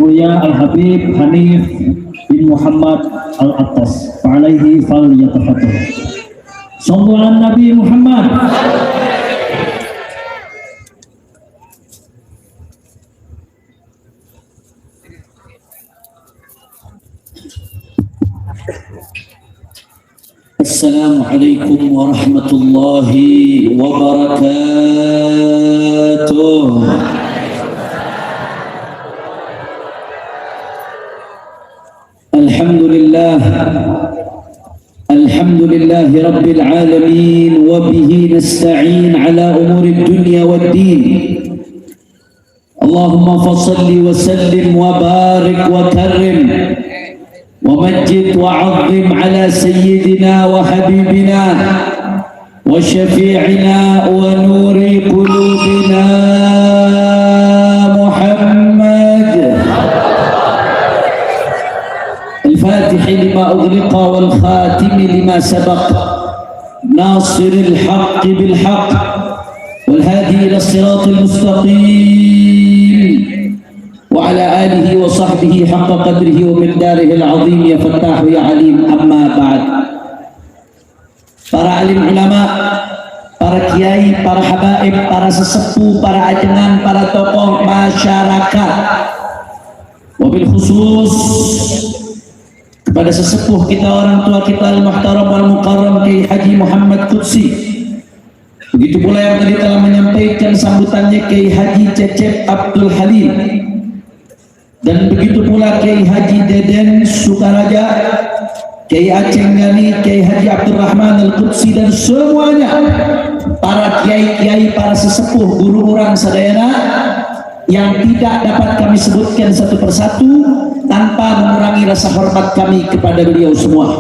mulia Al-Habib Hanif bin Muhammad Al-Attas fa'alaihi falyatafaddal. Sallu ala Nabi Muhammad. Assalamualaikum warahmatullahi wabarakatuh. Alhamdulillah rabbil alamin wa bihi nasta'in ala umuri dunya waddin. Allahumma fassalli wa sallim wa barik wa karrim ومجد وعظم على سيدنا وحبيبنا وشفيعنا ونور قلوبنا محمد الفاتح لما أغلق والخاتم لما سبق ناصر الحق بالحق والهادي إلى الصراط المستقيم وعلى آله وصحبه حق قدره ومقداره العظيم يا فتاح يا عليم. Amma ba'd. Para alim ulama, para kiai, para habaib, para sesepuh, para ajengan, para tokoh masyarakat, wabil khusus kepada sesepuh kita, orang tua kita al-muhtaram wal-mukarram Kiai Haji Muhammad Qudsi. Begitu pula yang tadi telah menyampaikan sambutannya Kiai Haji Cecep Abdul Halim, dan begitu pula Kiai Haji Deden Sukaraja, Kiai Aceh Gani, Kiai Haji Abdurrahman Al-Qudsi, dan semuanya para kiai-kiai, para sesepuh, guru orang sadayana yang tidak dapat kami sebutkan satu persatu tanpa mengurangi rasa hormat kami kepada beliau semua.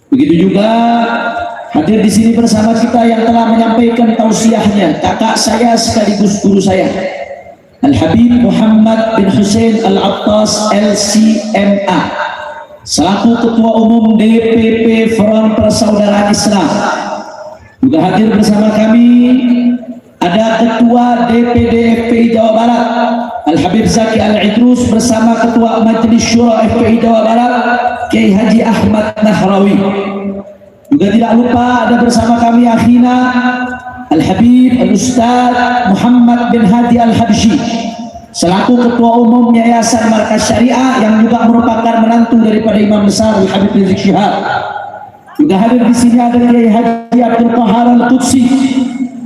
Begitu juga hadir di sini bersama kita yang telah menyampaikan tausiahnya, kakak saya sekaligus guru saya, Al-Habib Muhammad bin Hussein Al-Attas LCMA, selaku Ketua Umum DPP Front Persaudaraan Islam. Juga hadir bersama kami ada Ketua DPD FPI Jawa Barat Al-Habib Zaki Al-Idrus bersama Ketua Majelis Syura FPI Jawa Barat Kiai Haji Ahmad Nahrawi. Juga tidak lupa ada bersama kami akhina Al-Habib Al-Ustaz Muhammad bin Hadi Al-Habsyi, selaku Ketua Umum Yayasan Markas Syariah yang juga merupakan menantu daripada Imam Besar Al-Habib Rizik Syihab. Juga hadir di sini ada Kiai Haji Abdul Qahar Al-Qudsi,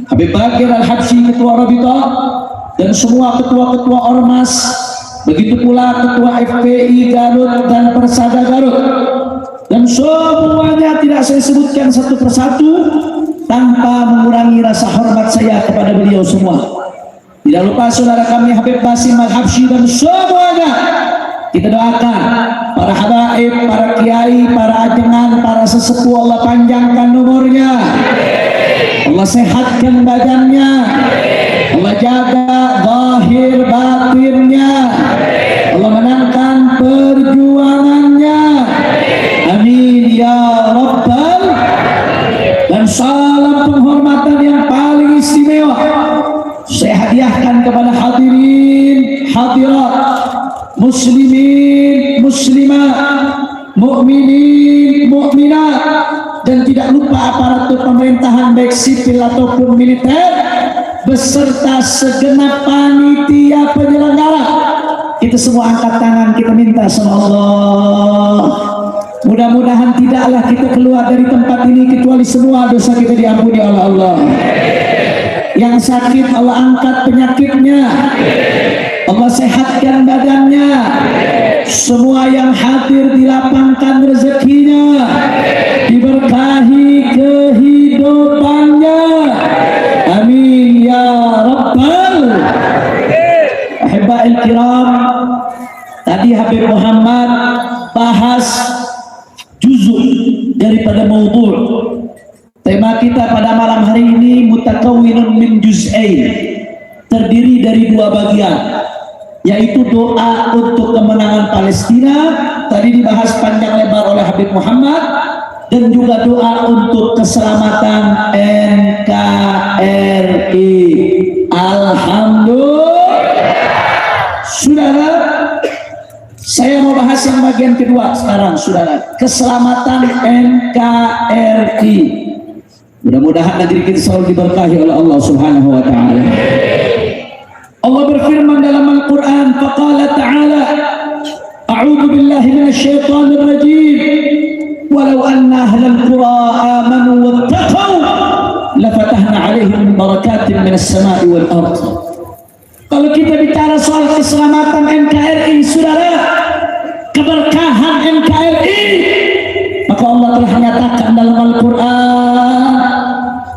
Habib Bakir Al-Habsyi Ketua Rabitah, dan semua ketua-ketua ormas, begitu pula Ketua FPI Garut dan Persada Garut, dan semuanya tidak saya sebutkan satu persatu tanpa mengurangi rasa hormat saya kepada beliau semua. Tidak lupa saudara kami Habib Basim Al-Habsyi dan semuanya kita doakan, para habaib, para kiai, para ajengan, para sesepuh, Allah panjangkan umurnya, Allah sehatkan badannya, Allah jaga zahir batinnya, Allah menangkan perjuangannya, amin ya rabbal. Dan salam penghormatan yang paling istimewa saya hadiahkan kepada hadirin hadirat, muslimin muslimat, mukminin mukminat, dan tidak lupa aparatur pemerintahan baik sipil ataupun militer beserta segenap panitia penyelenggara. Kita semua angkat tangan, kita minta sama Allah, mudah-mudahan tidaklah kita keluar dari tempat ini kecuali semua dosa kita diampuni oleh Allah. Yang sakit Allah angkat penyakitnya, Allah sehatkan badannya. Semua yang hadir dilapangkan rezekinya, diberkahi kehidupannya, amin ya rabbal. Ahibba'il kiram, tadi Habib Muhammad bahas juzuk daripada maudhu'. Tema kita pada malam hari ini mutakawwinun min juz'ain, terdiri dari dua bagian, yaitu doa untuk kemenangan Palestina, tadi dibahas panjang lebar oleh Habib Muhammad, dan juga doa untuk keselamatan NKRI. Alhamdulillah. Saudara, Saya mau bahas yang bagian kedua sekarang, saudara. Keselamatan NKRI. Mudah-mudahan negeri kita selalu diberkahi oleh Allah Subhanahu wa taala. Allah berfirman dalam Al-Qur'an, faqala ta'ala, a'udzu billahi minasyaitonir rajim. Walau anna ahlal qura amanu wattaqau lafatahna 'alaihim barakatin minas sama'i wal ardh. Kalau kita bicara soal keselamatan NKRI, saudara, keberkahan NKRI, maka Allah telah menyatakan dalam Al-Quran,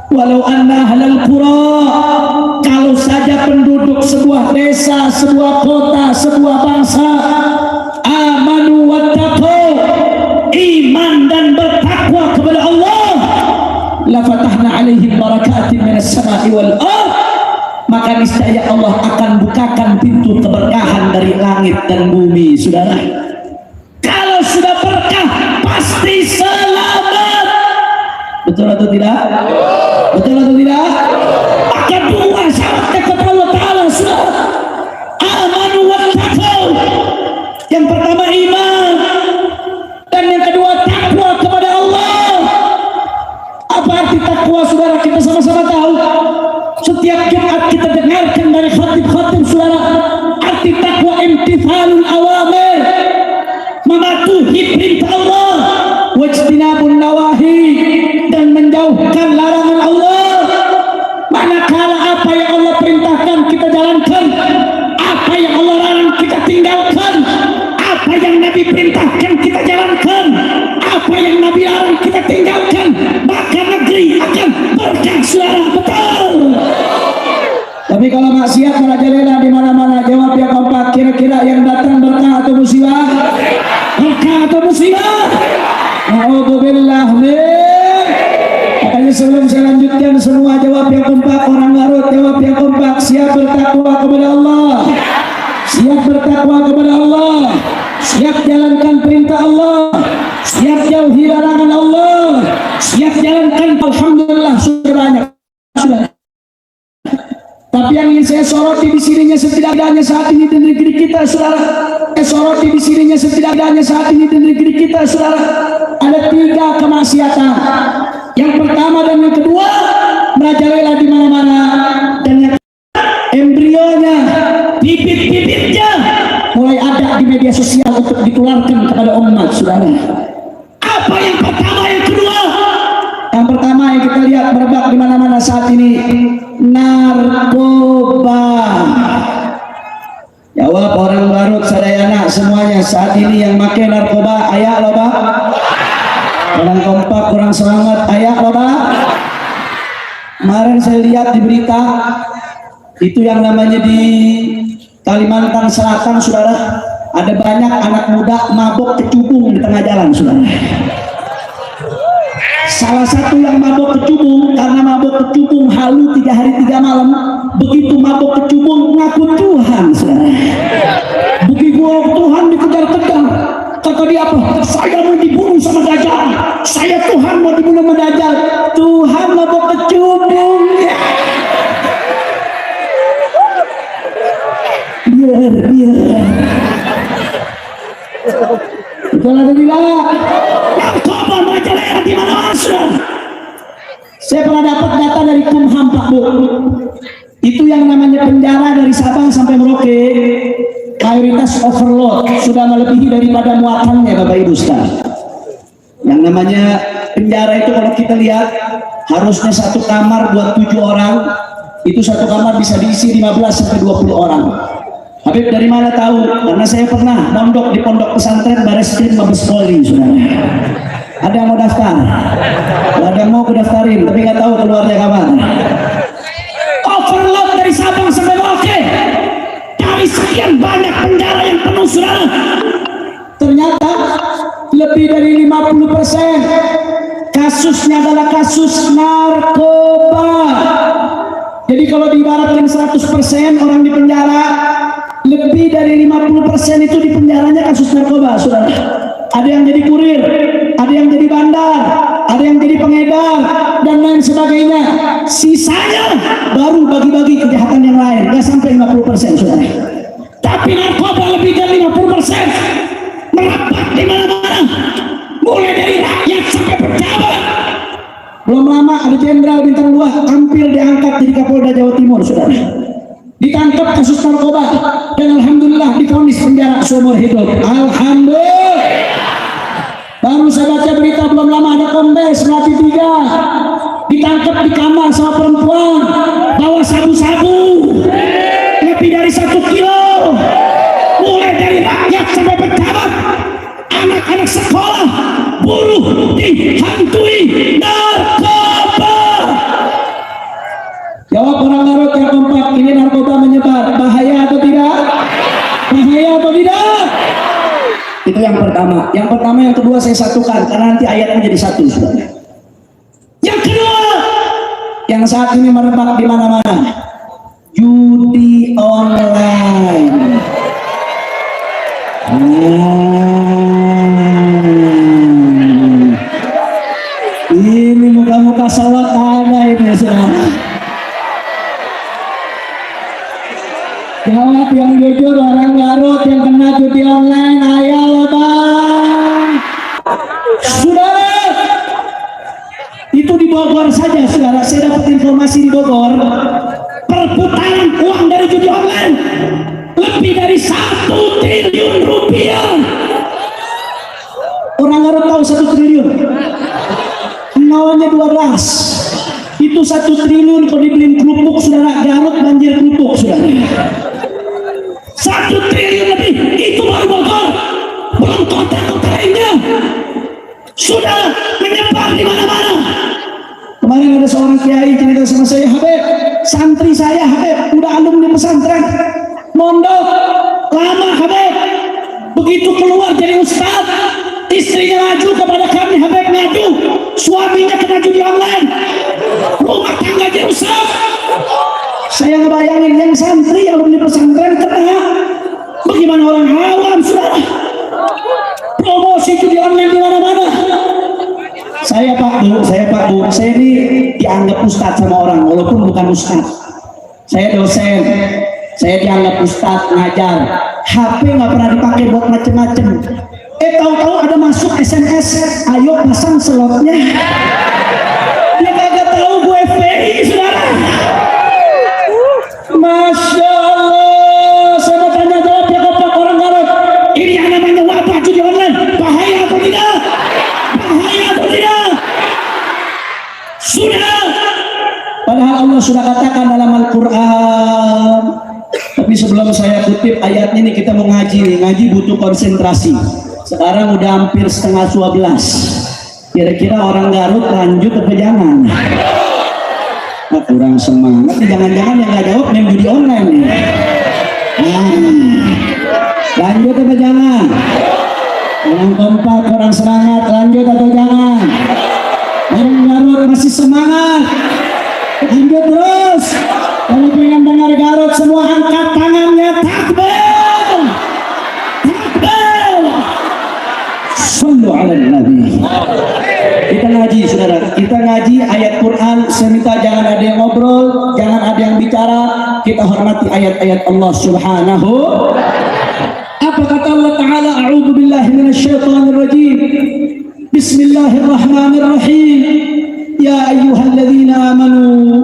walau anna ahlal qura, kalau saja penduduk sebuah desa, sebuah kota, sebuah bangsa, amanu wattaqau, iman dan bertakwa kepada Allah, lafatahna alaihim barakatin minas sama'i wal ardh, maka niscaya Allah akan bukakan pintu keberkahan dari langit dan bumi, saudara. Kalau sudah berkah, pasti selamat. Betul atau tidak? Betul atau tidak? Maka dua syaratnya kepada Allah Ta'ala, saudara. Amanu wattaqau. Yang pertama iman, dan yang kedua takwa kepada Allah. Apa arti takwa, saudara? Kita sama-sama tahu. Setiap Jumat kita dengarkan dari khatib-khatib, saudara. Arti takwa imtithalul awamir, mematuhi perintah Allah, wajtinabun nawahi, dan menjauhkan larangan Allah. Manakala apa yang Allah perintahkan kita jalankan, apa yang Allah larang kita tinggalkan, apa yang Nabi perintahkan kita jalankan, apa yang Nabi larang kita tinggalkan, maka negeri akan berkah, saudara. Betul. Tapi kalau maksiat merajalela di mana-mana, jawab yang kompak. Kira-kira yang datang berkah atau musibah? Berkah atau musibah? Alhamdulillah. Makanya sebelum saya lanjutkan, semua jawab yang kompak. Orang Garut jawab yang kompak. Siap bertakwa kepada Allah, siap bertakwa kepada Allah, siap jalankan perintah Allah, siap jauhi larangan Allah, siap jalankan. Alhamdulillah, sudah banyak, sudah. Tapi yang ingin saya soroti di sininya setidaknya saat ini di negeri kita, saudara. Saya soroti di sininya setidaknya saat ini di negeri kita, saudara. Ada 3 kemaksiatan. Yang pertama dan yang kedua merajalela di mana-mana, dan yang embrionya, bibit-bibitnya mulai ada di media sosial untuk ditularkan kepada umat, saudara. Apa yang pertama, yang kedua? Yang pertama yang kita lihat merebak di mana-mana saat ini, narkoba. Jawab orang Garut, sadayana semuanya saat ini yang pakai narkoba, ayak loba. Orang kompak, kurang semangat, ayak loba. Kemarin saya lihat di berita, itu yang namanya di Kalimantan Selatan, saudara, ada banyak anak muda mabuk kecubung di tengah jalan, saudara. Salah satu yang mabuk kecubung, karena mabuk kecubung halu 3 hari 3 malam, begitu mabuk kecubung ngaku Tuhan, saudara. Begitu Tuhan dikejar-kejar, kata dia apa? Saya mau dibunuh sama Dajjal, saya Tuhan mau dibunuh sama Dajjal. Tuhan mabuk kecubung. Biar betul atau tidak? Narkoba merajalela di mana-mana, saudara. Saya pernah dapat data dari Kumham, Pak Bu. Itu yang namanya penjara dari Sabang sampai Merauke, mayoritas overload, sudah melebihi daripada muatannya, Bapak Ibu sekalian. Yang namanya penjara itu kalau kita lihat, harusnya 1 kamar buat 7 orang, itu 1 kamar bisa diisi 15 sampai 20 orang. Habib dari mana tahu? Karena saya pernah mondok di pondok pesantren Bareskrim Mabes Polri, saudara. Ada yang mau daftar? Ada yang mau daftarin, tapi nggak tahu keluarnya kapan. Overload dari Sabang sampai Merauke, dari sekian banyak penjara yang penuh, saudara. Ternyata lebih dari 50% kasusnya adalah kasus narkoba. Jadi kalau diibaratkan 100% orang di penjara, lebih dari 50% itu di penjaranya kasus narkoba, saudara. Ada yang jadi kurir, ada yang jadi bandar, ada yang jadi pengedar, dan lain sebagainya. Sisanya baru bagi-bagi kejahatan yang lain, nggak sampai 50%, saudara. Tapi narkoba lebih dari 50%. di mana-mana, mulai dari rakyat sampai pejabat. Belum lama ada jenderal bintang 2 hampir diangkat jadi Kapolda Jawa Timur, saudara. Ditangkap kasus narkoba dan alhamdulillah divonis penjara seumur hidup. Alhamdulillah. Baru saya baca berita belum lama ada kombes Melati 3 ditangkap di kamar sama perempuan bawa sabu-sabu lebih dari 1 kilo. Mulai dari rakyat sampai pejabat, anak-anak sekolah, buruh dihantui narkoba. Jawab orang Garut yang kompak, ini narkoba menyebar, bahaya atau tidak? Bahaya atau tidak? Itu yang pertama. Yang pertama, yang kedua saya satukan karena nanti ayatnya jadi satu, saudara. Yang kedua, yang saat ini merebak di mana-mana, judi online. Ini muka-muka salat ada ini, saudara. Jawab yang jujur orang Garut yang kena judi online, ayo loh bang. Saudara, itu di Bogor saja, saudara. Saya dapat informasi di Bogor, perputaran uang dari judi online lebih dari 1 triliun rupiah. Orang Garut tahu 1 triliun? Nolnya 12. Itu 1 triliun kalau dibeliin kerupuk, saudara. Garut banjir kerupuk, saudara. 1 triliun lebih, itu baru Bogor, belum kota-kota lainnya. Sudah menyebar di mana-mana. Kemarin ada seorang kiai cerita sama saya, Habib, santri saya Habib, udah alumni pesantren, mondok lama Habib, begitu keluar jadi ustaz, istrinya maju kepada kami, Habib maju, suaminya kena judi online, rumah tangganya rusak. Saya ngebayangin yang santri yang alumni pesantren kena, bagaimana orang awam, saudara? Promosi judi online di mana-mana. Saya Pak Bu, saya ini dianggap ustadz sama orang, walaupun bukan ustadz. Saya dosen, saya dianggap ustadz ngajar. HP nggak pernah dipakai buat macem-macem. Tahu-tahu ada masuk SMS, ayo pasang slotnya. Dia kagak tahu gue FPI, saudara. Masya Allah, saya mau tanya jawab ya Bapak orang Garut. Ini yang namanya wabah judi online, bahaya atau tidak? Bahaya atau tidak? Sudah. Padahal Allah sudah katakan dalam Al-Quran. Tapi sebelum saya kutip ayat ini, kita mau ngaji. Ngaji butuh konsentrasi. Sekarang udah hampir setengah 12. Kira-kira orang Garut lanjut atau jangan? Nah, kurang semangat. Jangan-jangan yang nggak jawab main judi online nih. Lanjut atau jangan? Orang kompak, orang semangat, lanjut atau jangan? Orang Garut masih semangat, lanjut terus. Kalau pengen dengar Garut semua angkat tangannya, takbir, takbir. Sallu ala Nabi. Kita ngaji, saudara. Kita ngaji ayat Quran. Saya minta jangan ada yang ngobrol, jangan ada yang bicara. Kita hormati ayat-ayat Allah Subhanahu. Apa kata Allah Ta'ala? A'udzu billahi minasyaitonir rajim. Bismillahirrahmanirrahim. Ya ayyuhalladzina amanu,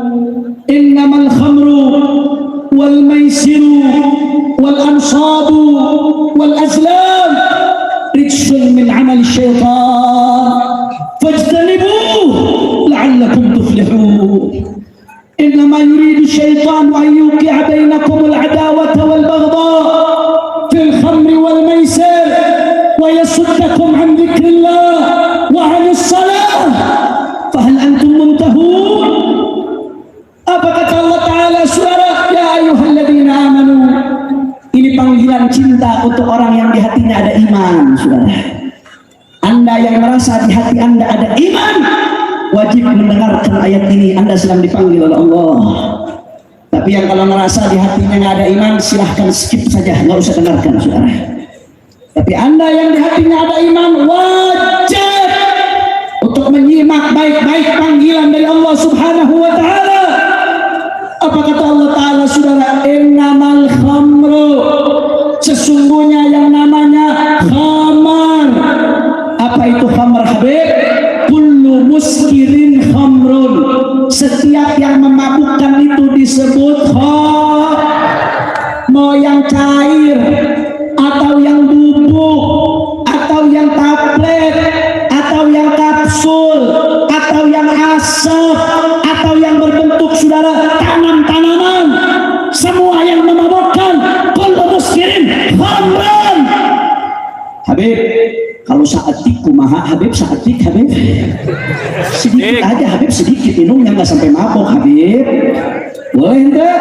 innamal khamru wal maisiru wal ansabu wal azlam rijsun min 'amali syaitan fajtanibuhu la'allakum tuflihun. Innama yuridu syaitan an yuqi'a bainakum al-'adawata wal baghdha fil khamri wal maisir wa yasuddakum 'an dzikrillah wa 'anis salah fahal antum muntahun. Apa kata Allah Ta'ala, saudara? Ya ayyuhalladzina amanu. Ini panggilan cinta untuk orang yang di hatinya ada iman, saudara. Anda yang merasa di hati Anda ada iman, wajib mendengarkan ayat ini. Anda sedang dipanggil oleh Allah. Tapi yang kalau merasa di hatinya nggak ada iman, silahkan skip saja, nggak usah dengarkan, saudara. Tapi Anda yang di hatinya ada iman, wajib untuk menyimak baik-baik panggilan dari Allah Subhanahu wa Ta'ala. Apa kata Allah Ta'ala, saudara? Innamal khamru, sesungguhnya yang namanya khamar Habib, kalau saatik kumaha Habib, saatik Habib sedikit aja Habib, sedikit minumnya nggak sampai mabok Habib, boleh enggak?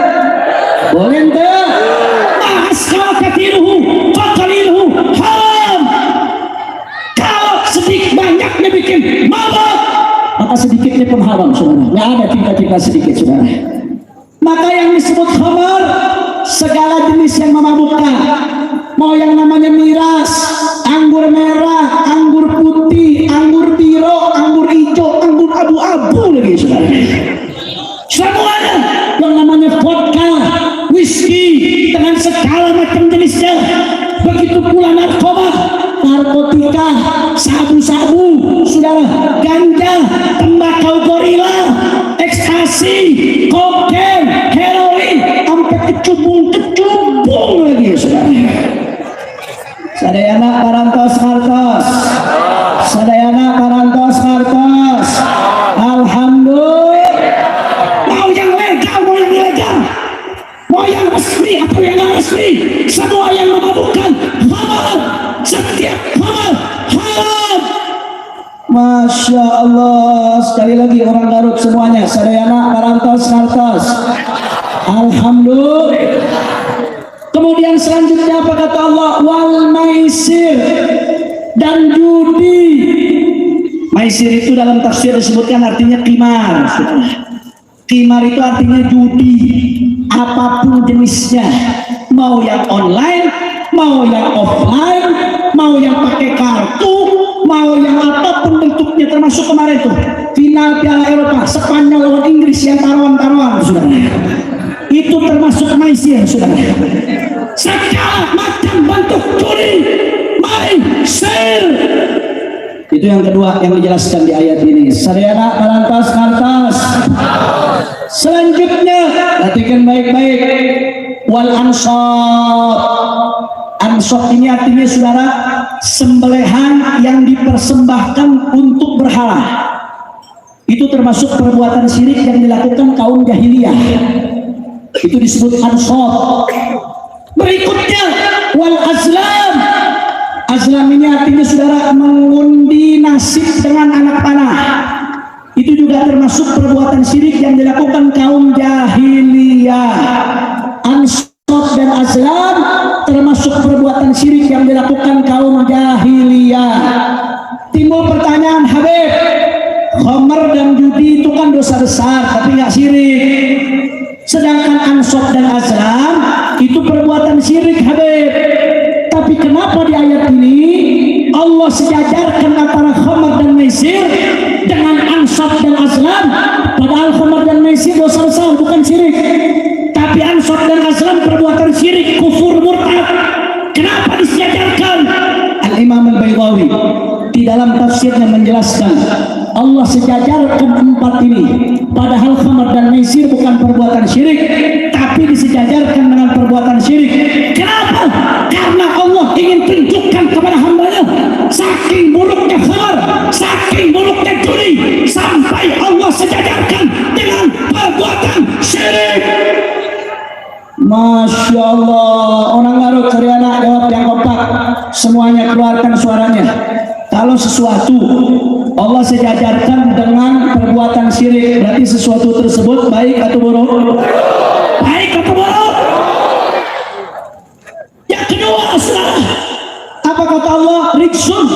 Boleh enggak? Asal katiruhu fakaliruhu haram. Kalau sedikit banyaknya bikin mabok, maka sedikitnya pun haram, saudara. Nggak ada tingkat-tingkat sedikit, saudara. Maka yang disebut khamar, segala jenis yang memabukkan, mau yang namanya miras, anggur merah, anggur putih, anggur biru, anggur hijau, anggur abu-abu lagi, saudara. Semuanya yang namanya vodka, whisky dengan segala macam jenisnya, begitu pula narkoba, narkotika, sabu-sabu, saudara, ganja, tembakau gorila, ekstasi, kokain, heroin, sampai kecubung lagi, saudara. Sadayana parantos hartos, sadayana parantos hartos. Alhamdulillah. Mau yang legal, mau yang ilegal, mau yang resmi atau yang nggak resmi, semua yang memabukkan halal, setiap halal haram. Masya Allah. Sekali lagi orang Garut semuanya, sadayana parantos hartos. Alhamdulillah. Kemudian selanjutnya apa kata Allah? Wal maisir, dan judi. Maisir itu dalam tafsir disebutkan artinya qimar. Qimar itu artinya judi, apapun jenisnya, mau yang online, mau yang offline, mau yang pakai kartu, mau yang apapun bentuknya, termasuk kemarin tuh final Piala Eropa Spanyol lawan Inggris yang taruhan-taruhan, saudara. Itu termasuk maisir, saudara. Segala macam bentuk judi, maisir. Itu yang kedua yang dijelaskan di ayat ini. Sadayana parantos hartos. Selanjutnya, perhatikan baik-baik. Wal ansab. Ansab ini artinya, saudara, sembelihan yang dipersembahkan untuk berhala. Itu termasuk perbuatan syirik yang dilakukan kaum jahiliyah. Itu disebut ansab. Berikutnya wal azlam. Azlam ini artinya, saudara, mengundi nasib dengan anak panah. Itu juga termasuk perbuatan syirik yang dilakukan kaum jahiliyah. Ansab dan azlam termasuk perbuatan syirik yang dilakukan kaum jahiliyah. Timbul pertanyaan, Habib, khamar dan judi itu kan dosa besar tapi nggak syirik, sedangkan ansab dan azlam itu perbuatan syirik, Habib. Tapi kenapa di ayat ini Allah sejajarkan antara khamar dan maisir dengan ansab dan azlam? Padahal khamar dan maisir dosa besar, bukan syirik. Tapi ansab dan azlam perbuatan syirik, kufur, murtad. Kenapa disejajarkan? Al-Imam Al-Baydawi di dalam tafsirnya menjelaskan, Allah sejajarkan empat ini. Padahal khamar dan maisir bukan perbuatan syirik, tapi disejajarkan dengan perbuatan syirik. Kenapa? Karena Allah ingin tunjukkan kepada hambanya saking buruknya khamar, saking buruknya judi, sampai Allah sejajarkan dengan perbuatan syirik. Masya Allah. Orang Garut, Seriana, jawab yang kompak. Semuanya keluarkan suaranya. Kalau sesuatu Allah sejajarkan dengan perbuatan syirik, berarti sesuatu tersebut baik atau buruk? Baik atau buruk? Yang kedua, saudara, apa kata Allah? Rijsun.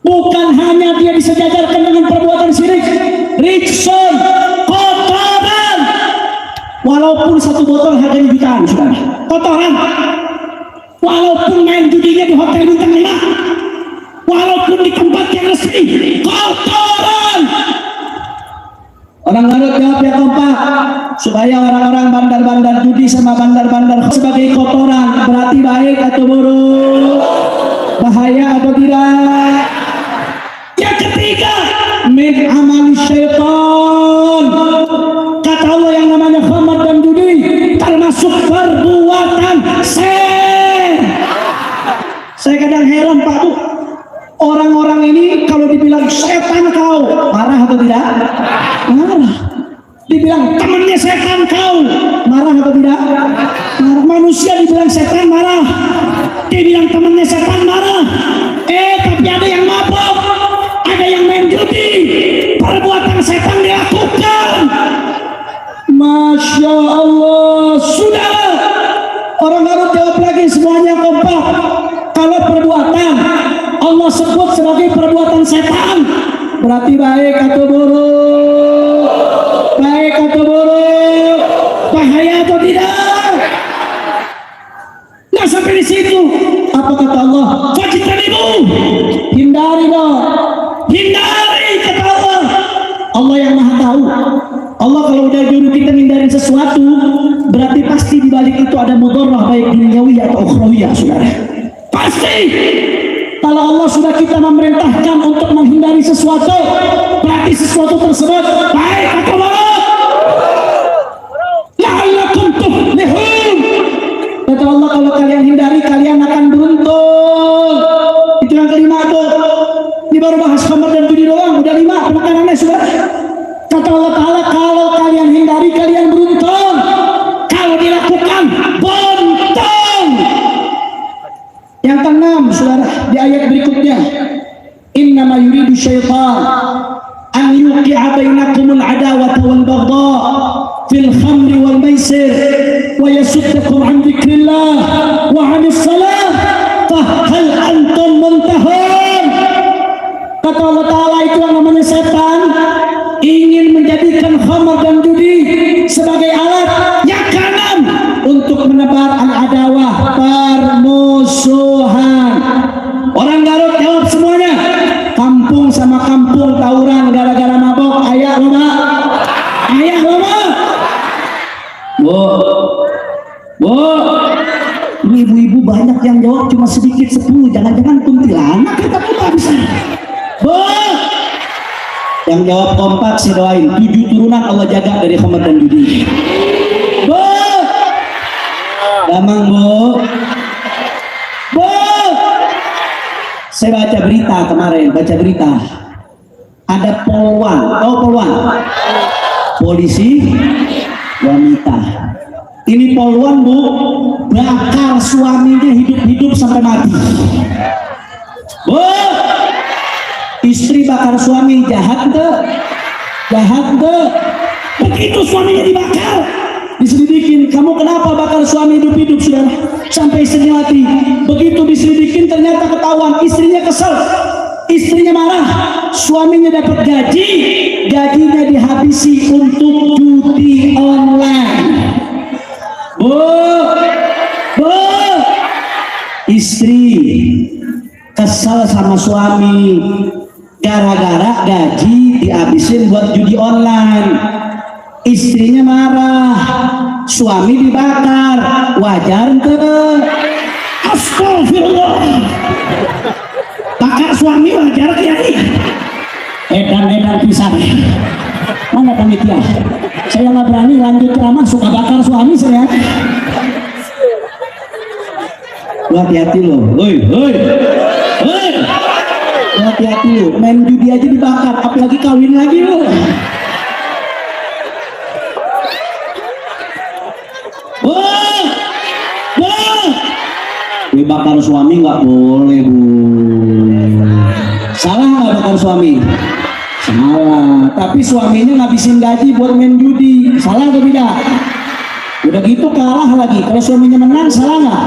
Bukan hanya dia disejajarkan dengan perbuatan syirik, rijsun, kotoran. Walaupun satu botol harganya jutaan, saudara, kotoran. Walaupun main judinya di hotel bintang 5, walaupun di tempat yang resmi, kotoran. Orang Garut jawab ya kompak, supaya orang-orang bandar-bandar judi sama bandar-bandar sebagai kotoran, berarti baik atau buruk, bahaya atau tidak? Yang ketiga, min amal syaitan. Kata Allah, yang namanya khamar dan judi termasuk perbuatan setan. Saya kadang heran, Pak Bu, orang-orang ini kalau dibilang setan kau, marah atau tidak? Marah. Dibilang temannya setan kau, marah atau tidak? Marah. Manusia dibilang setan marah, dibilang temannya setan marah. setan dilakukan. Masya Allah. Sudah, orang Garut jawab lagi semuanya kompak. Kalau perbuatan Allah sebut sebagai perbuatan setan, berarti baik atau buruk? Baik atau buruk? Bahaya atau tidak? Nah, sampai di situ apa kata Allah? Fajtanibu, hindari dong, hindari kata Allah. Allah yang maha tahu. Allah kalau udah juru kita hindarin sesuatu, berarti pasti di balik itu ada mudharrah baik duniawi atau ukhrawi, saudara. Pasti. Kalau Allah sudah kita memerintahkan untuk menghindari sesuatu, berarti sesuatu tersebut baik atau buruk? La'allakum tuflihun. Kata Allah, kalau kalian hindari, kalian akan beruntung. Itu yang kelima tuh. Ini baru bahas khamar dan judi doang, udah 5 penekanannya sudah. Kata Allah Ta'ala, kalau kalian hindari, kalian beruntung. Kalau dilakukan, beruntung. Yang keenam, saudara, di ayat berikutnya, innama yuridu syaitan an yuqi'a bainakumul adawata wal baghdha fil khamri wal maisir wa yasuddakum an dzikrillah wa 'anis salah fa hal antum muntahun. Kata Allah Ta'ala, itu yang namanya setan ingin menjadikan khamar dan judi sebagai alat yang kanan untuk menebar al-adawah, permusuhan. Orang Garut jawab semuanya, kampung sama kampung tawuran gara-gara mabok. Ayah lama, ayah lama. Bu, ini ibu-ibu banyak yang jawab, cuma sedikit 10. Jangan-jangan kuntilanak kita pun bisa. Bu, yang jawab kompak saya doain 7 turunan Allah jaga dari khamar dan judi. Bu, damang bu, bu. Saya baca berita kemarin, ada polwan, tahu polwan? Polisi wanita. Ini polwan bu, bakar suaminya hidup-hidup sampai mati. Bu, istri bakar suami, jahat enggak? Jahat enggak? Begitu suaminya dibakar, diselidikin, kamu kenapa bakar suami hidup-hidup, saudara, sampai istrinya mati. Begitu diselidikin, ternyata ketahuan, istrinya kesel, istrinya marah, suaminya dapat gaji, gajinya dihabisi untuk judi online. Bu, istri kesel sama suami gara-gara gaji dihabisin buat judi online. Istrinya marah, suami dibakar, wajar tuh? Astagfirullah. Bakar suami wajar kiai? Edan-edan pisah. Mana panitia? Saya nggak berani lanjut ceramah, suka bakar suami saya. Hati-hati loh, hoi. Hati-hati loh, main judi aja dibakar, apalagi kawin lagi loh. Bakar suami nggak boleh, bu. Salah nggak bakar suami? Salah. Tapi suaminya ngabisin gaji buat main judi, salah atau tidak? Udah gitu kalah lagi. Kalau suaminya menang, salah nggak?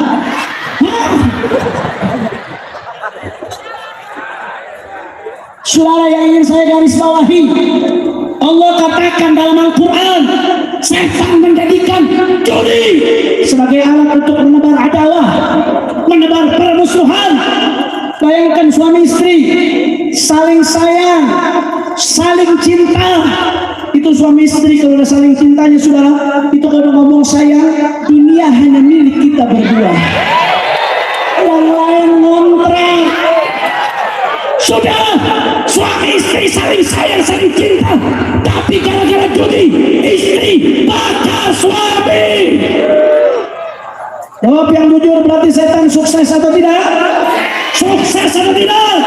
Saudara yang ingin saya garis bawahi, Allah katakan dalam Al-Quran, setan menjadikan judi sebagai alat untuk menebar adawah, menebar permusuhan. Bayangkan suami istri saling sayang, saling cinta. Itu suami istri kalau udah saling cintanya, saudara, itu kalau ngomong sayang, dunia hanya milik kita berdua, yang lain ngontrak. Sudah, suami istri saling sayang, saling cinta, tapi gara-gara judi, istri bakar suami. Jawab yang jujur, berarti setan sukses atau tidak? Sukses atau tidak?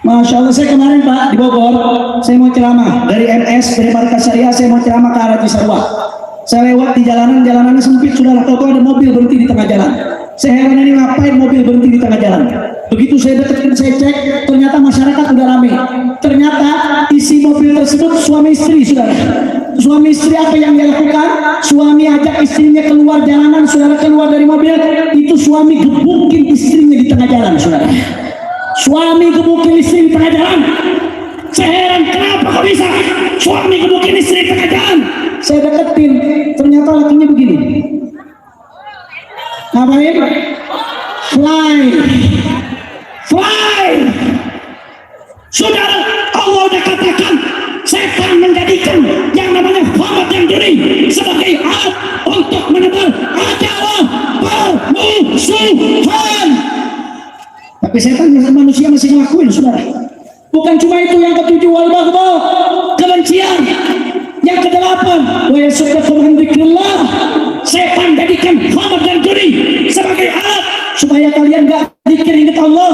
Masya Allah, saya kemarin Pak di Bogor, saya mau ceramah dari MS, dari Markas Syariah, saya mau ceramah ke arah Cisarua. Saya lewat di jalanan, jalanannya sempit, sudah tahu ada mobil berhenti di tengah jalan. Saya heran, ini ngapain mobil berhenti di tengah jalan? Begitu saya deketin, saya cek, ternyata masyarakat udah rame. Ternyata isi mobil tersebut saudara. Suami istri apa yang dia lakukan? Suami ajak istrinya keluar jalanan, saudara, keluar dari mobil, itu suami gebukin istrinya di tengah jalan, saudara. Suami gebukin istri di tengah jalan. Saya heran, kenapa kok bisa suami gebukin istri di tengah jalan? Saya deketin, ternyata lakinya begini. Ngapain? Fly. Saudara, Allah udah katakan setan menjadikan yang namanya khamar dan judi sebagai alat untuk menebar ajaran permusuhan. Tapi setan manusia masih ngelakuin, saudara. Bukan cuma itu, yang ketujuh wal baghdha, kebencian. Yang kedelapan wa yasuddakum an dzikrillah, setan jadikan khamar dan judi sebagai alat supaya kalian gak zikir ingat Allah.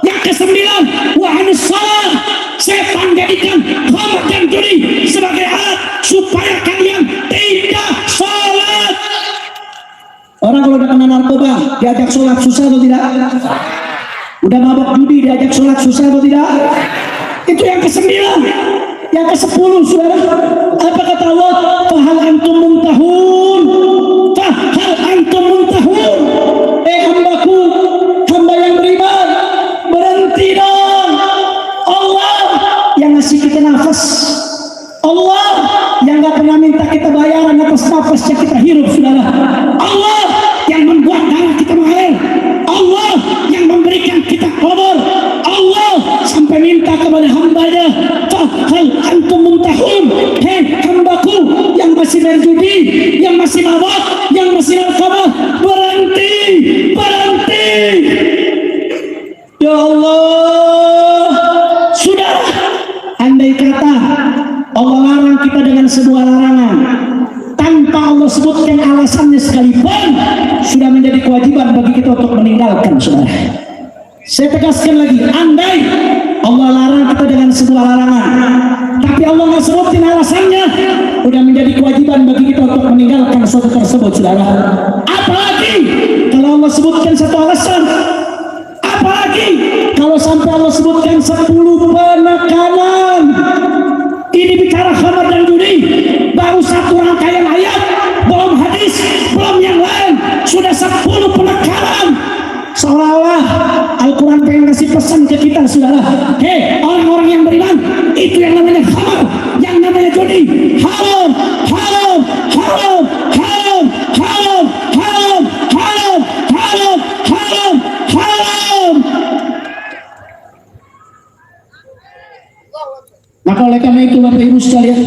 Yang kesembilan wa anis shalah, setan jadikan khamar dan judi sebagai alat supaya kalian tidak sholat. Orang kalau udah kena narkoba diajak sholat susah atau tidak? Udah mabok judi diajak sholat susah atau tidak? Itu yang kesembilan. Yang ke-10, saudara, apa kata Allah? Fahal antum muntahun, hambaku, hamba yang beriman, berhenti dong. Allah yang ngasih kita nafas, Allah yang gak pernah minta kita bayaran atas nafas yang kita hirup, saudara. Allah yang membuat darah kita mengalir, Allah yang memberikan kita kubur, Allah sampai minta kepada hambanya, hal antum muntahun, hei hambaku yang masih berjudi, yang masih mabok, yang masih narkoba, berhenti. Ya Allah, sudah. Andai kata Allah larang kita dengan sebuah larangan tanpa Allah sebutkan alasannya sekalipun, sudah menjadi kewajiban bagi kita untuk meninggalkan, saudara. Saya tegaskan lagi, andai Allah larang kita dengan sebuah larangan tapi Allah nggak sebutin alasannya, sudah menjadi kewajiban bagi kita untuk meninggalkan suatu tersebut, saudara. Apalagi kalau Allah sebutkan satu alasan, apalagi kalau sampai Allah sebutkan 10 penekanan. Ini bicara khamar dan judi, baru satu rangkaian ayat, belum hadis, belum yang lain, sudah 10 penekanan. Seolah-olah Al-Quran pengen kasih pesan ke kita, saudara. Hei orang-orang yang beriman, itu yang namanya khamar, yang namanya judi, haram, haram, haram, haram, haram, haram, haram, haram, haram, haram. Maka oleh karena itu Bapak Ibu sekalian,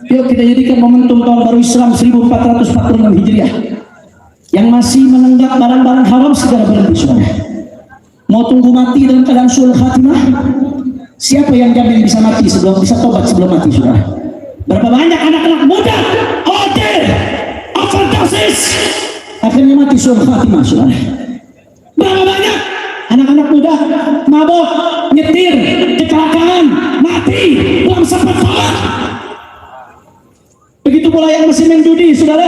yuk kita jadikan momentum tahun baru Islam 1446 Hijriah yang masih menenggak barang-barang haram segera berhenti, saudara. Mau tunggu mati dalam keadaan suul khatimah? Siapa yang jamin bisa mati sebelum bisa tobat sebelum mati, saudara? Berapa banyak anak-anak muda overdosis akhirnya mati suul khatimah, saudara? Berapa banyak anak-anak muda mabok, nyetir, kecelakaan, mati belum sempat sholat. Begitu pula yang masih main judi, saudara.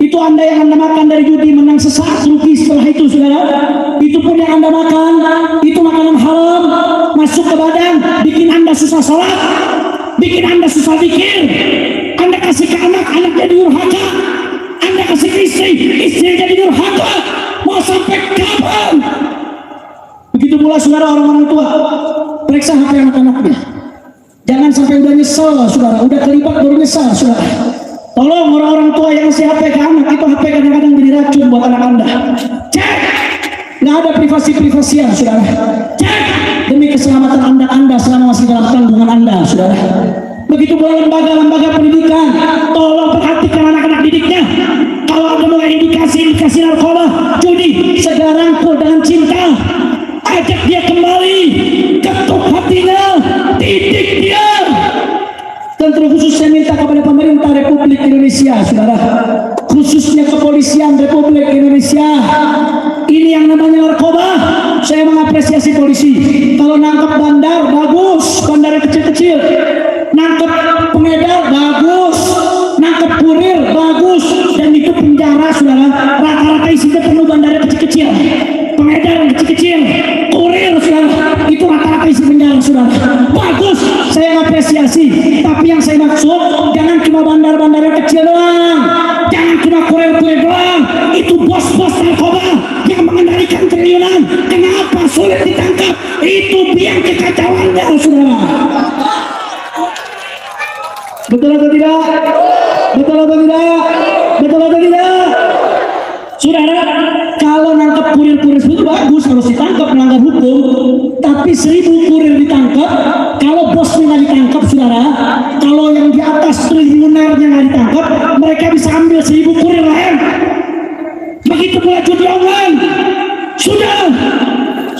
Itu Anda yang Anda makan dari judi, menang sesaat, rugi setelah itu, saudara. Itu pun yang Anda makan, itu makanan haram, masuk ke badan, bikin Anda susah sholat, bikin Anda susah pikir. Anda kasih ke anak, anak jadi durhaka. Anda kasih ke istri, istri jadi durhaka. Mau sampai kapan? Begitu pula, saudara, orang-orang tua. Periksa HP anak-anaknya. Jangan sampai udah nyesel, saudara. Udah terlibat baru nyesel, saudara. Tolong orang-orang tua yang ngasih HP ke anak, itu HP kadang-kadang jadi racun buat anak Anda. Cek, nggak ada privasi-privasian, saudara. Cek, demi keselamatan Anda selama masih dalam tanggungan Anda, saudara. Begitu pula lembaga-lembaga pendidikan, tolong perhatikan anak-anak didiknya. Kalau ada mulai indikasi narkoba, judi, segera rangkul dengan cinta, ajak dia kembali, ketuk hatinya, didik dia. Dan terkhusus saya minta kepada pemerintah Republik Indonesia, saudara, khususnya kepolisian Republik Indonesia, ini yang namanya narkoba. Saya mengapresiasi polisi. Kalau nangkep bandar, bagus, bandar kecil-kecil. Nangkep pengedar, bagus. Nangkep kurir, bagus. Dan itu penjara, saudara, rata-rata isinya penuh bandar kecil-kecil. Pengedar yang kecil-kecil, kurir, saudara, itu rata-rata isi penjara, saudara. Bagus, saya mengapresiasi. Tapi miliaran triliunan. Kenapa sulit ditangkap? Itu biang kekacauannya, saudara. Betul atau tidak? Betul atau tidak? Betul atau tidak? Saudara, kalau nangkap kurir-kurir itu bagus, harus ditangkap melanggar hukum. Tapi 1000 kurir ditangkap, kalau bosnya nggak ditangkap, saudara, kalau yang di atas triliunernya nggak ditangkap, mereka bisa ambil 1000 kurir lain. Begitu pula judi online. Sudah,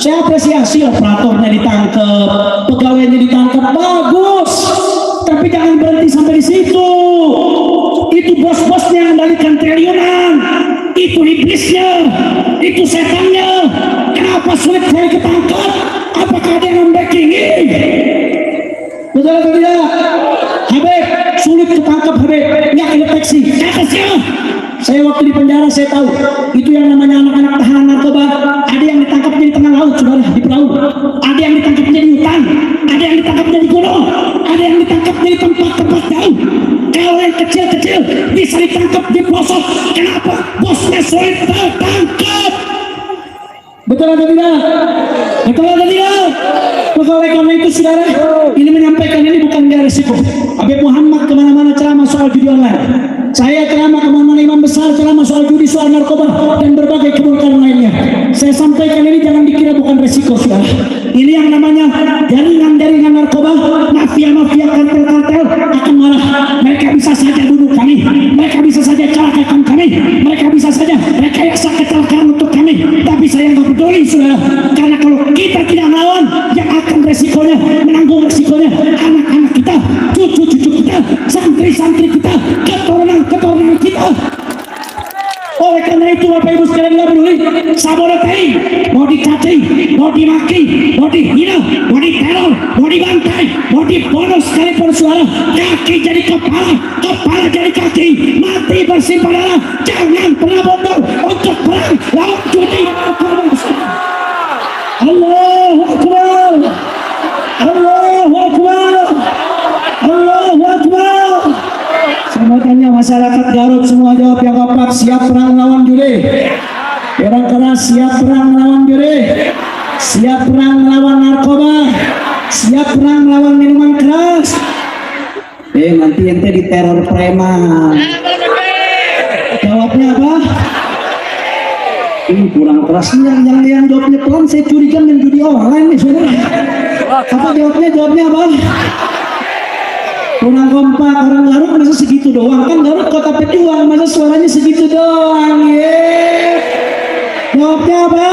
saya apresiasi operatornya ditangkap, pegawainya ditangkap, bagus. Tapi jangan berhenti sampai di situ. Itu bos-bosnya yang mengendalikan triliunan. Itu iblisnya, itu setannya. Kenapa sulit saya ketangkap? Apakah ada yang membackingi? Betul atau tidak? Habib, sulit ketangkap Habib, nggak deteksi. Kata siapa? Saya waktu di penjara saya tahu itu yang namanya anak-anak tahanan narkoba. Ada yang ditangkapnya di tengah laut, saudara, di perahu. Ada yang ditangkapnya di hutan. Ada yang ditangkapnya di gunung. Ada yang ditangkapnya di tempat-tempat jauh. Kalau yang kecil-kecil bisa ditangkap di pelosok. Kenapa? Bosnya sulit tertangkap. Betul atau tidak? Betul atau tidak? Oleh karena itu, saudara, ini menyampaikan ini bukan gaya resiko. Habib Muhammad kemana-mana ceramah soal judi online. Saya ceramah kemana-mana, imam besar ceramah soal judi, soal narkoba, dan berbagai kemungkaran lainnya. Saya sampaikan ini jangan dikira bukan resiko, saudara. Ini yang namanya jaringan-jaringan narkoba, mafia-mafia, kartel-kartel akan marah. Mereka bisa saja bunuh kami, mereka bisa saja celakakan kami, mereka bisa saja rekayasa kecelakaan untuk kami. Tapi saya nggak peduli, saudara, karena kalau kita tidak melawan, yang akan resikonya, menanggung resikonya anak-anak kita, cucu-cucu kita, santri-santri kita, keturunan kita. Oleh karena itu, Bapak Ibu sekalian, nggak peduli sabotai, mau dicaci, mau dimaki, mau dihina, mau diteror, mau dibantai, mau dibunuh sekalipun, suara kaki jadi kepala, kepala jadi kaki, mati bersimpah darah. Jangan pernah mundur untuk perang lawan judi. Allahu Akbar, Allahu Akbar, Allahu Akbar. Saya mau tanya masyarakat Garut semua, jawab yang kompak. Siap perang lawan judi? Orang keras, siap perang lawan judi? Siap perang lawan narkoba? Siap perang lawan minuman keras? Nanti ente diteror preman. Jawabnya apa? Ini kurang kerasnya, yang jawabnya pelan. Saya curiga main judi online nih, saudara. Apa jawabnya apa? Kurang kompak. Orang Garut masa segitu doang? Kan Garut kota pejuang, masa suaranya segitu doang? Jawabnya apa?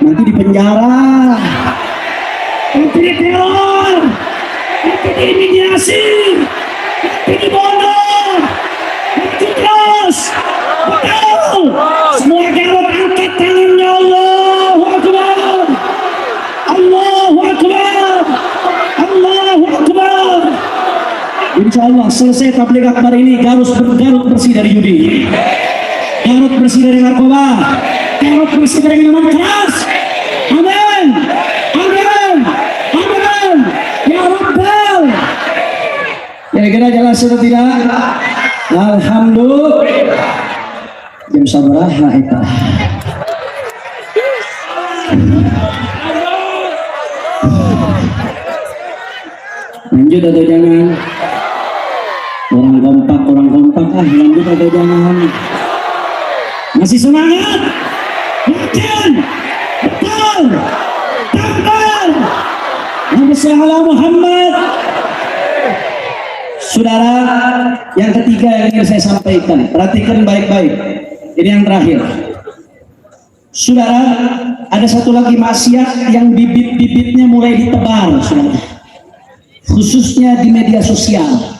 Nanti di penjara, nanti di teror, nanti di imigrasi, nanti dibunuh, nanti terus. Betul. Semua Garut angkat tangannya. Allahu Akbar, Allahu Akbar, Allahu Akbar. Insya Allah selesai tabligh akbar ini, Garut bersih dari judi, Garut bersih dari narkoba, Garut bersih dari minuman keras. Amin, amin, amin, ya Rabbal. Kira-kira jelas atau tidak? Alhamdulillah. Jam sabaraha eta? Lanjut atau jangan? Orang kompak lanjut atau jangan? Masih semangat? Yakin? Betul? Takbir! Nabi sallallahu Muhammad. Saudara, yang ketiga yang ingin saya sampaikan, perhatikan baik-baik. Ini yang terakhir. Saudara, ada satu lagi maksiat yang bibit-bibitnya mulai ditebar, saudara. Khususnya di media sosial.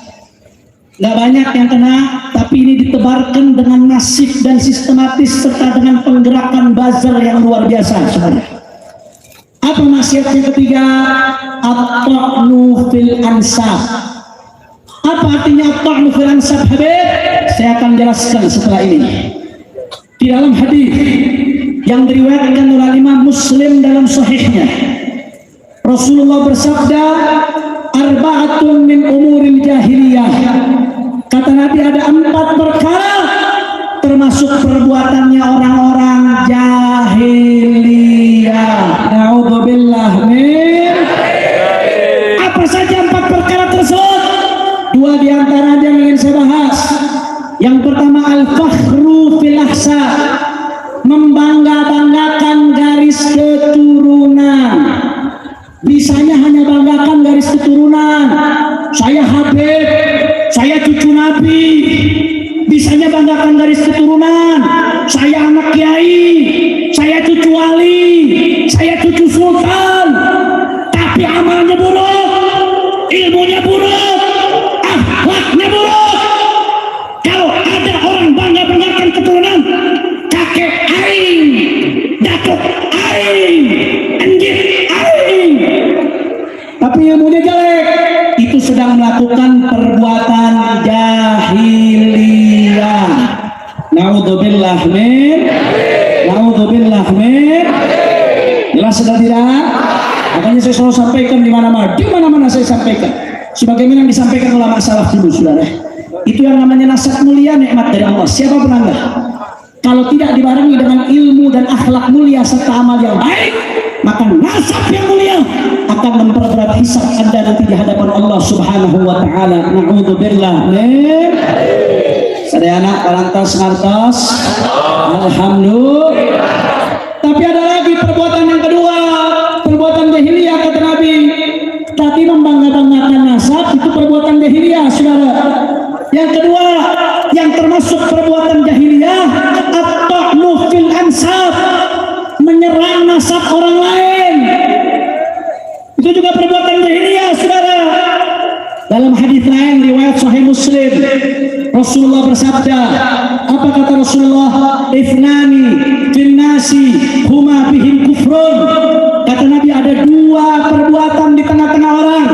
Nggak banyak yang kena, tapi ini ditebarkan dengan masif dan sistematis serta dengan penggerakan buzzer yang luar biasa, saudara. Apa maksiat yang ketiga? At-ta'nu fil ansab. Apa artinya at-ta'nu fil ansab, Habib? Saya akan jelaskan setelah ini. Di dalam hadis yang diriwayatkan oleh Imam Muslim dalam sahihnya, Rasulullah bersabda, arba'atun min umuril jahiliyah. Kata Nabi, ada 4 perkara termasuk perbuatannya orang-orang jahiliyah. Naudzubillah min. Apa saja 4 perkara tersebut? 2 diantaranya yang ingin saya bahas. Yang pertama, al-fakhru fil ahsab, membangga-banggakan garis keturunan. Bisanya hanya banggakan garis keturunan. Saya Habib, saya cucu Nabi. Bisanya banggakan garis keturunan. Saya anak kiai, saya cucu wali, saya cucu sultan. Tapi amalnya buruk, ilmunya buruk, akhlaknya buruk. Kalau ada orang bangga-banggakan keturunan, kakek aing, datuk aing, anjir aing, tapi ilmunya jelek, itu sedang melakukan perbuatan jahiliyah. Naudzubillah min. Naudzubillah min. Jelas sudah tidak? Makanya saya selalu sampaikan di mana-mana, saya sampaikan. Sebagaimana yang disampaikan ulama salaf dulu, saudara. Itu yang namanya nasab mulia, nikmat dari Allah. Siapa pernah enggak? Kalau tidak dibarengi dengan ilmu dan akhlak mulia serta amal yang baik, maka nasab yang mulia akan memperberat hisab Anda nanti di hadapan Allah Subhanahu wa taala. Naudzubillah min. Sadayana parantos ngartos. Alhamdulillah. Tapi ada lagi perbuatan yang kedua, perbuatan jahiliyah kata Nabi. Tapi membangga-banggakan nasab itu perbuatan jahiliyah, saudara. Yang kedua, yang termasuk perbuatan jahiliyah, at-ta'nu fil ansab, menyerang nasab orang lain. Itu juga perbuatan jahiliyah, saudara. Dalam hadis lain riwayat Sahih Muslim, Rasulullah bersabda, apa kata Rasulullah? Ifnani fil nasi huma bihim kufrun. Kata Nabi, ada 2 perbuatan di tengah-tengah orang,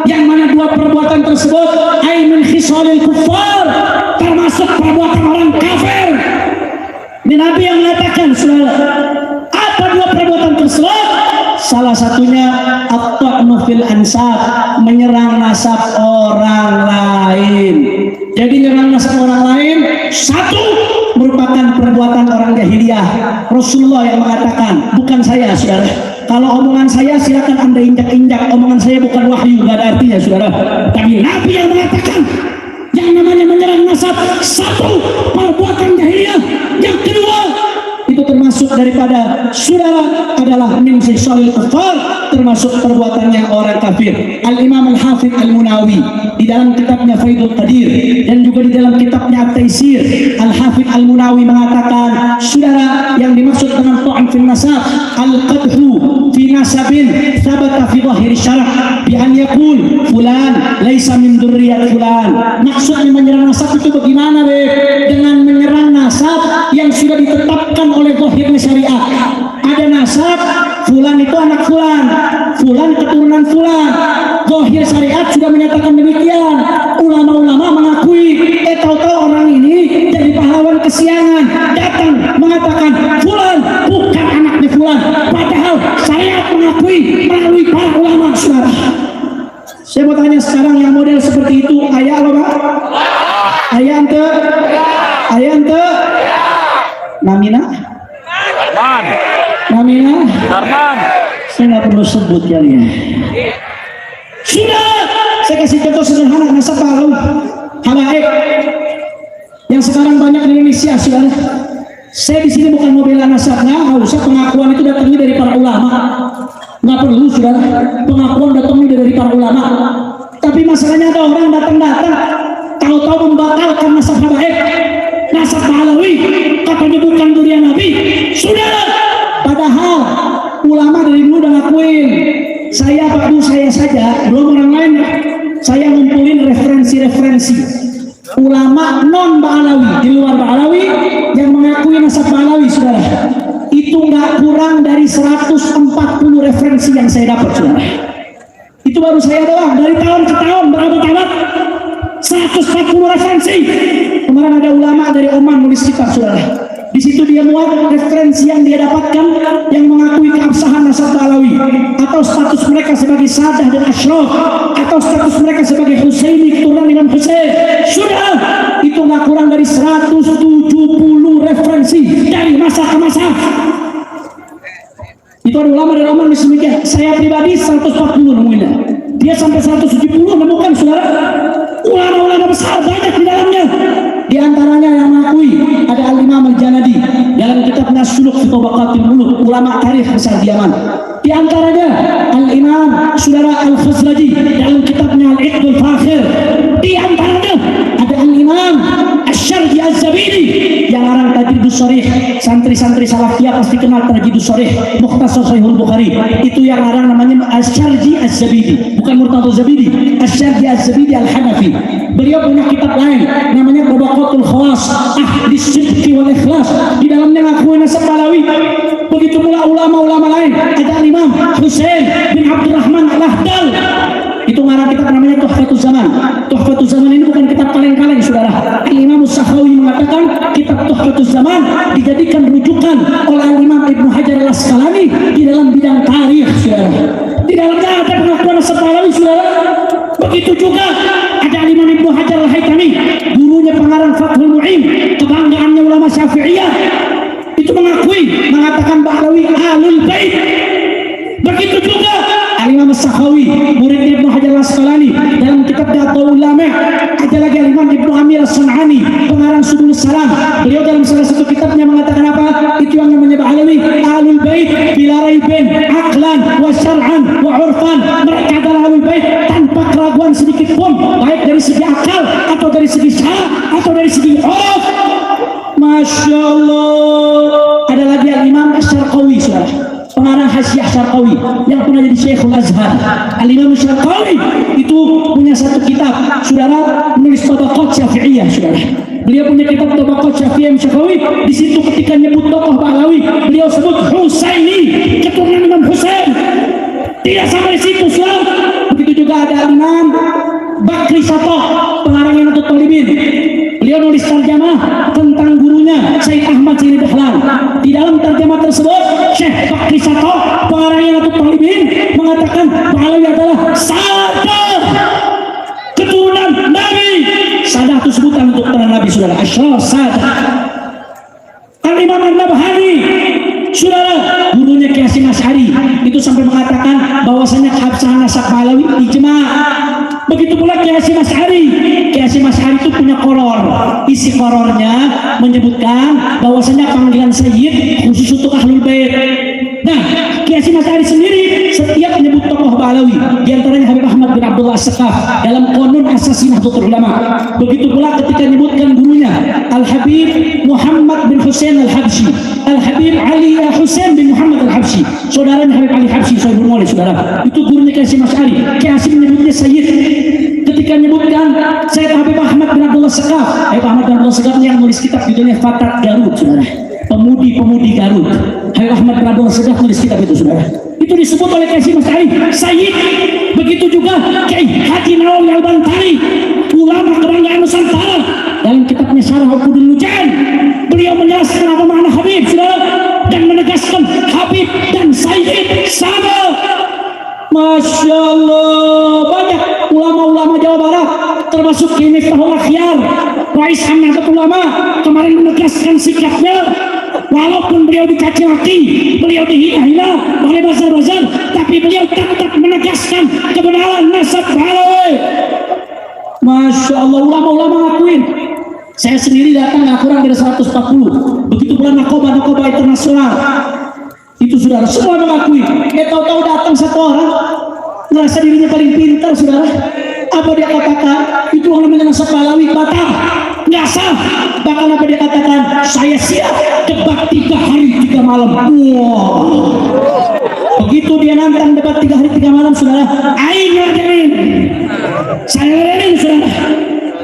yang mana 2 perbuatan tersebut ainun khisalil kuffar, termasuk perbuatan orang kafir. Ini Nabi yang mengatakan, saudara. Apa 2 perbuatan tersebut? Salah satunya at-ta'nu fil ansab, menyerang nasab orang lain. Jadi menyerang nasab orang lain, satu, merupakan perbuatan orang jahiliyah. Rasulullah yang mengatakan, bukan saya, saudara. Kalau omongan saya silakan Anda injak-injak, omongan saya bukan wahyu, gak ada artinya, saudara. Tapi Nabi yang mengatakan, yang namanya menyerang nasab, satu, perbuatan jahiliyah. Yang kedua, itu termasuk daripada saudara adalah min khisalil kufar, termasuk perbuatannya orang kafir. Al-Imam Al-Hafidh Al-Munawi di dalam kitabnya Faidul Qadir dan juga di dalam kitabnya At-Taisir, Al-Hafidh Al-Munawi mengatakan, saudara, yang dimaksud dengan ta'an fil nasab al-qadhu fi nasabin thabata fi dhahir syara' bi an yaqul fulan laisa min dzurriyyat fulan. Maksudnya menyerang nasab itu bagaimana, Beb? Dengan menyerang nasab yang sudah ditetapkan oleh zahirnya syariat. Ada nasab fulan itu anak fulan, fulan keturunan fulan. Zahir syariat sudah menyatakan demikian. Ulama-ulama mengakui, tahu-tahu orang ini jadi pahlawan kesiangan, datang mengatakan fulan bukan anaknya fulan, padahal syariat mengakui melalui para ulama, saudara. Saya mau tanya sekarang, yang model seperti itu ayah apa, Pak? Ayah ente? Ayah ente? Namina? Darman. Namina? Darman. Saya nggak perlu sebut kali ya. Sudah, saya kasih contoh sederhana, nasab habaib yang sekarang banyak di Indonesia, saudara. Saya di sini bukan mau bela nasabnya, nggak usah. Pengakuan itu datangnya dari para ulama, nggak perlu, saudara. Pengakuan datangnya dari para ulama. Tapi masalahnya ada orang datang-datang, tahu-tahu membatalkan nasab habaib, nasab Alawi, katanya bukan durian Nabi, saudara. Padahal ulama dari dulu udah ngakuin. Saya Pak Du, saya saja, belum orang lain. Saya ngumpulin referensi-referensi ulama non Ba'alawi, di luar Ba'alawi, yang mengakui nasab Ba'alawi, saudara. Itu nggak kurang dari 140 referensi yang saya dapat, saudara. Itu baru saya doang, dari tahun ke tahun berabad-abad 140 referensi. Kemarin ada ulama dari Oman nulis kitab, saudara. Di situ dia muat referensi yang dia dapatkan yang mengakui keabsahan nasab Ba'alawi, atau status mereka sebagai Sadah dan Ashraf, atau status mereka sebagai Husaini, keturunan Imam Husain. Sudah, itu nggak kurang dari 170 insaf. Itu ada ulama dari Oman demikian. Saya pribadi 140 nemuinnya. Dia sampai 170 menemukan saudara. Ulama-ulama besar banyak di dalamnya. Di antaranya yang mengakui ada Al-Imam Al-Janadi dalam kitabnya Suluk fi Tabaqatil Muluk, ulama tarikh besar di Yaman. Di antaranya Al-Imam saudara Al-Khazraji dalam kitabnya Al-Iqdul Fakhir. Di antaranya ada Al-Imam Asy-Syarhi Az-Zabidi yang arang Tajridus Sharih. Santri-santri Salafiyah pasti kenal Tajridus Sharih, Mukhtasar Sahihul Bukhari. Itu yang arang namanya Asy-Syarhi Az-Zabidi, bukan Murtadha Zabidi. Asy-Syarhi Az-Zabidi Al-Hanafi. Beliau punya kitab lain namanya Tabaqatul Khawas Ahli Sidqi wal Ikhlas. Di dalamnya ngakuin nasab Balawi. Begitu pula ulama-ulama lain. Ada Imam Husain bin Abdurrahman Al-Ahdal. Itu ngarang kitab namanya Tuhfatuz Zaman. Tuhfatuz Zaman ini bukan kitab kaleng-kaleng saudara. Imam Sakhawi mengatakan kitab Tuhfatuz Zaman dijadikan rujukan oleh Imam Ibnu Hajar Al-Asqalani di dalam bidang tarikh saudara. Di dalamnya ada pengakuan nasab Balawi saudara. Begitu juga ada Imam Ibnu Hajar Al-Haytami, gurunya pengarang Fathul Mu'in, kebanggaannya ulama Syafi'iyah. Itu mengakui, mengatakan Ba'lawi Ahlul Bait. Begitu juga Al-Imam Sakhawi, muridnya Ibnu Hajar Al-Asqalani, dalam kitab Da'atul Ulama. Ada lagi Al-Imam Ibnu Amir As-Sun'ani, pengarang Subul Salam. Beliau dalam salah satu kitabnya mengatakan apa? Itu yang namanya Ba'lawi Ahlul Bait bila raibin, aqlan wa syar'an wa 'urfan. Mereka adalah Ahlul Bait tanpa keraguan sedikit pun, baik dari segi akal atau dari segi syara atau dari segi uruf. Masya Allah. Ada lagi Al-Imam Asy-Syarqawi saudara, pengarang Hasyiah Syarqawi yang pernah jadi Syekhul Azhar. Al-Imam Syarqawi itu punya satu kitab saudara, menulis Tabaqat Syafi'iyah saudara. Beliau punya kitab Tabaqat Syafi'iyah Syarqawi. Di situ ketika nyebut tokoh Ba'lawi, beliau sebut Husaini, keturunan Imam Husain. Tidak sampai situ saudara. Begitu juga ada Imam Bakri Sato, pengarang Nahdlatul Thalibin. Beliau nulis tarjamah tentang gurunya Said Ahmad Siri Dahlan. Di dalam tarjamah tersebut Syekh Bakri Sato, pengarang Nahdlatul Thalibin, mengatakan Ba'lawi adalah Sadah, keturunan Nabi. Sadah itu sebutan untuk keturunan Nabi saudara. Asyraf Sadah. Al-Imam An-Nabhani saudara, gurunya Kiai Hasyim Asy'ari, itu sampai mengatakan bahwasanya keabsahan nasab Ba'lawi ijma'. Begitu pula Kiai Hasyim Asy'ari. Kiai Hasyim Asy'ari itu punya koror. Isi korornya menyebutkan bahwasanya panggilan Sayyid khusus untuk Ahlul Bait. Nah, Kiai Hasyim Asy'ari sendiri setiap menyebut tokoh Ba'lawi, di antaranya Habib Ahmad bin Abdullah As-Saqqaf dalam Qanun Asasi Nahdlatul Ulama. Begitu pula ketika menyebutkan gurunya Al-Habib Muhammad bin Husain Al-Habsyi, Al-Habib Ali Husain bin Muhammad Al-Habsyi, saudaranya Habib Ali Habsyi, Sahibul Maulid saudara. Itu gurunya Kiai Hasyim Asy'ari. Kiai Hasyim menyebutnya Sayyid. Ketika menyebutkan Syekh Habib Ahmad bin Abdullah Saqqaf, Habib Ahmad bin Abdullah Saqqaf yang menulis kitab judulnya Fatat Garut saudara, pemudi-pemudi Garut. Habib Ahmad bin Abdullah Saqqaf menulis kitab itu saudara. Itu disebut oleh Kiai Hasyim Asy'ari Sayyid. Begitu juga Kiai Haji Nawawi Al-Bantani, ulama kebanggaan Nusantara, dalam kitabnya Syarah Uqudul Lujan, beliau menjelaskan apa makna Habib saudara, dan menegaskan Habib dan Sayyid sama. Masya Allah, banyak ulama-ulama Jawa Barat termasuk Kiai Miftahul Akhyar, Rais Nahdlatul Ulama kemarin menegaskan sikapnya. Walaupun beliau dicaci maki, beliau dihina-hina oleh bazar-bazar, tapi beliau tetap menegaskan kebenaran nasab Ba'lawi. Masya Allah, ulama-ulama ngakuin. Saya sendiri datang nggak kurang dari 140. Begitu pula nakoba internasional. Itu saudara semua mengakui. Tahu-tahu datang satu orang merasa dirinya paling pintar saudara. Apa dia katakan? Itu yang namanya nasab Ba'lawi batal, nggak sah. Bahkan apa dia katakan? Saya siap debat 3 hari 3 malam. Wow. Begitu dia nantang debat 3 hari 3 malam saudara, aing saya ladenin saudara.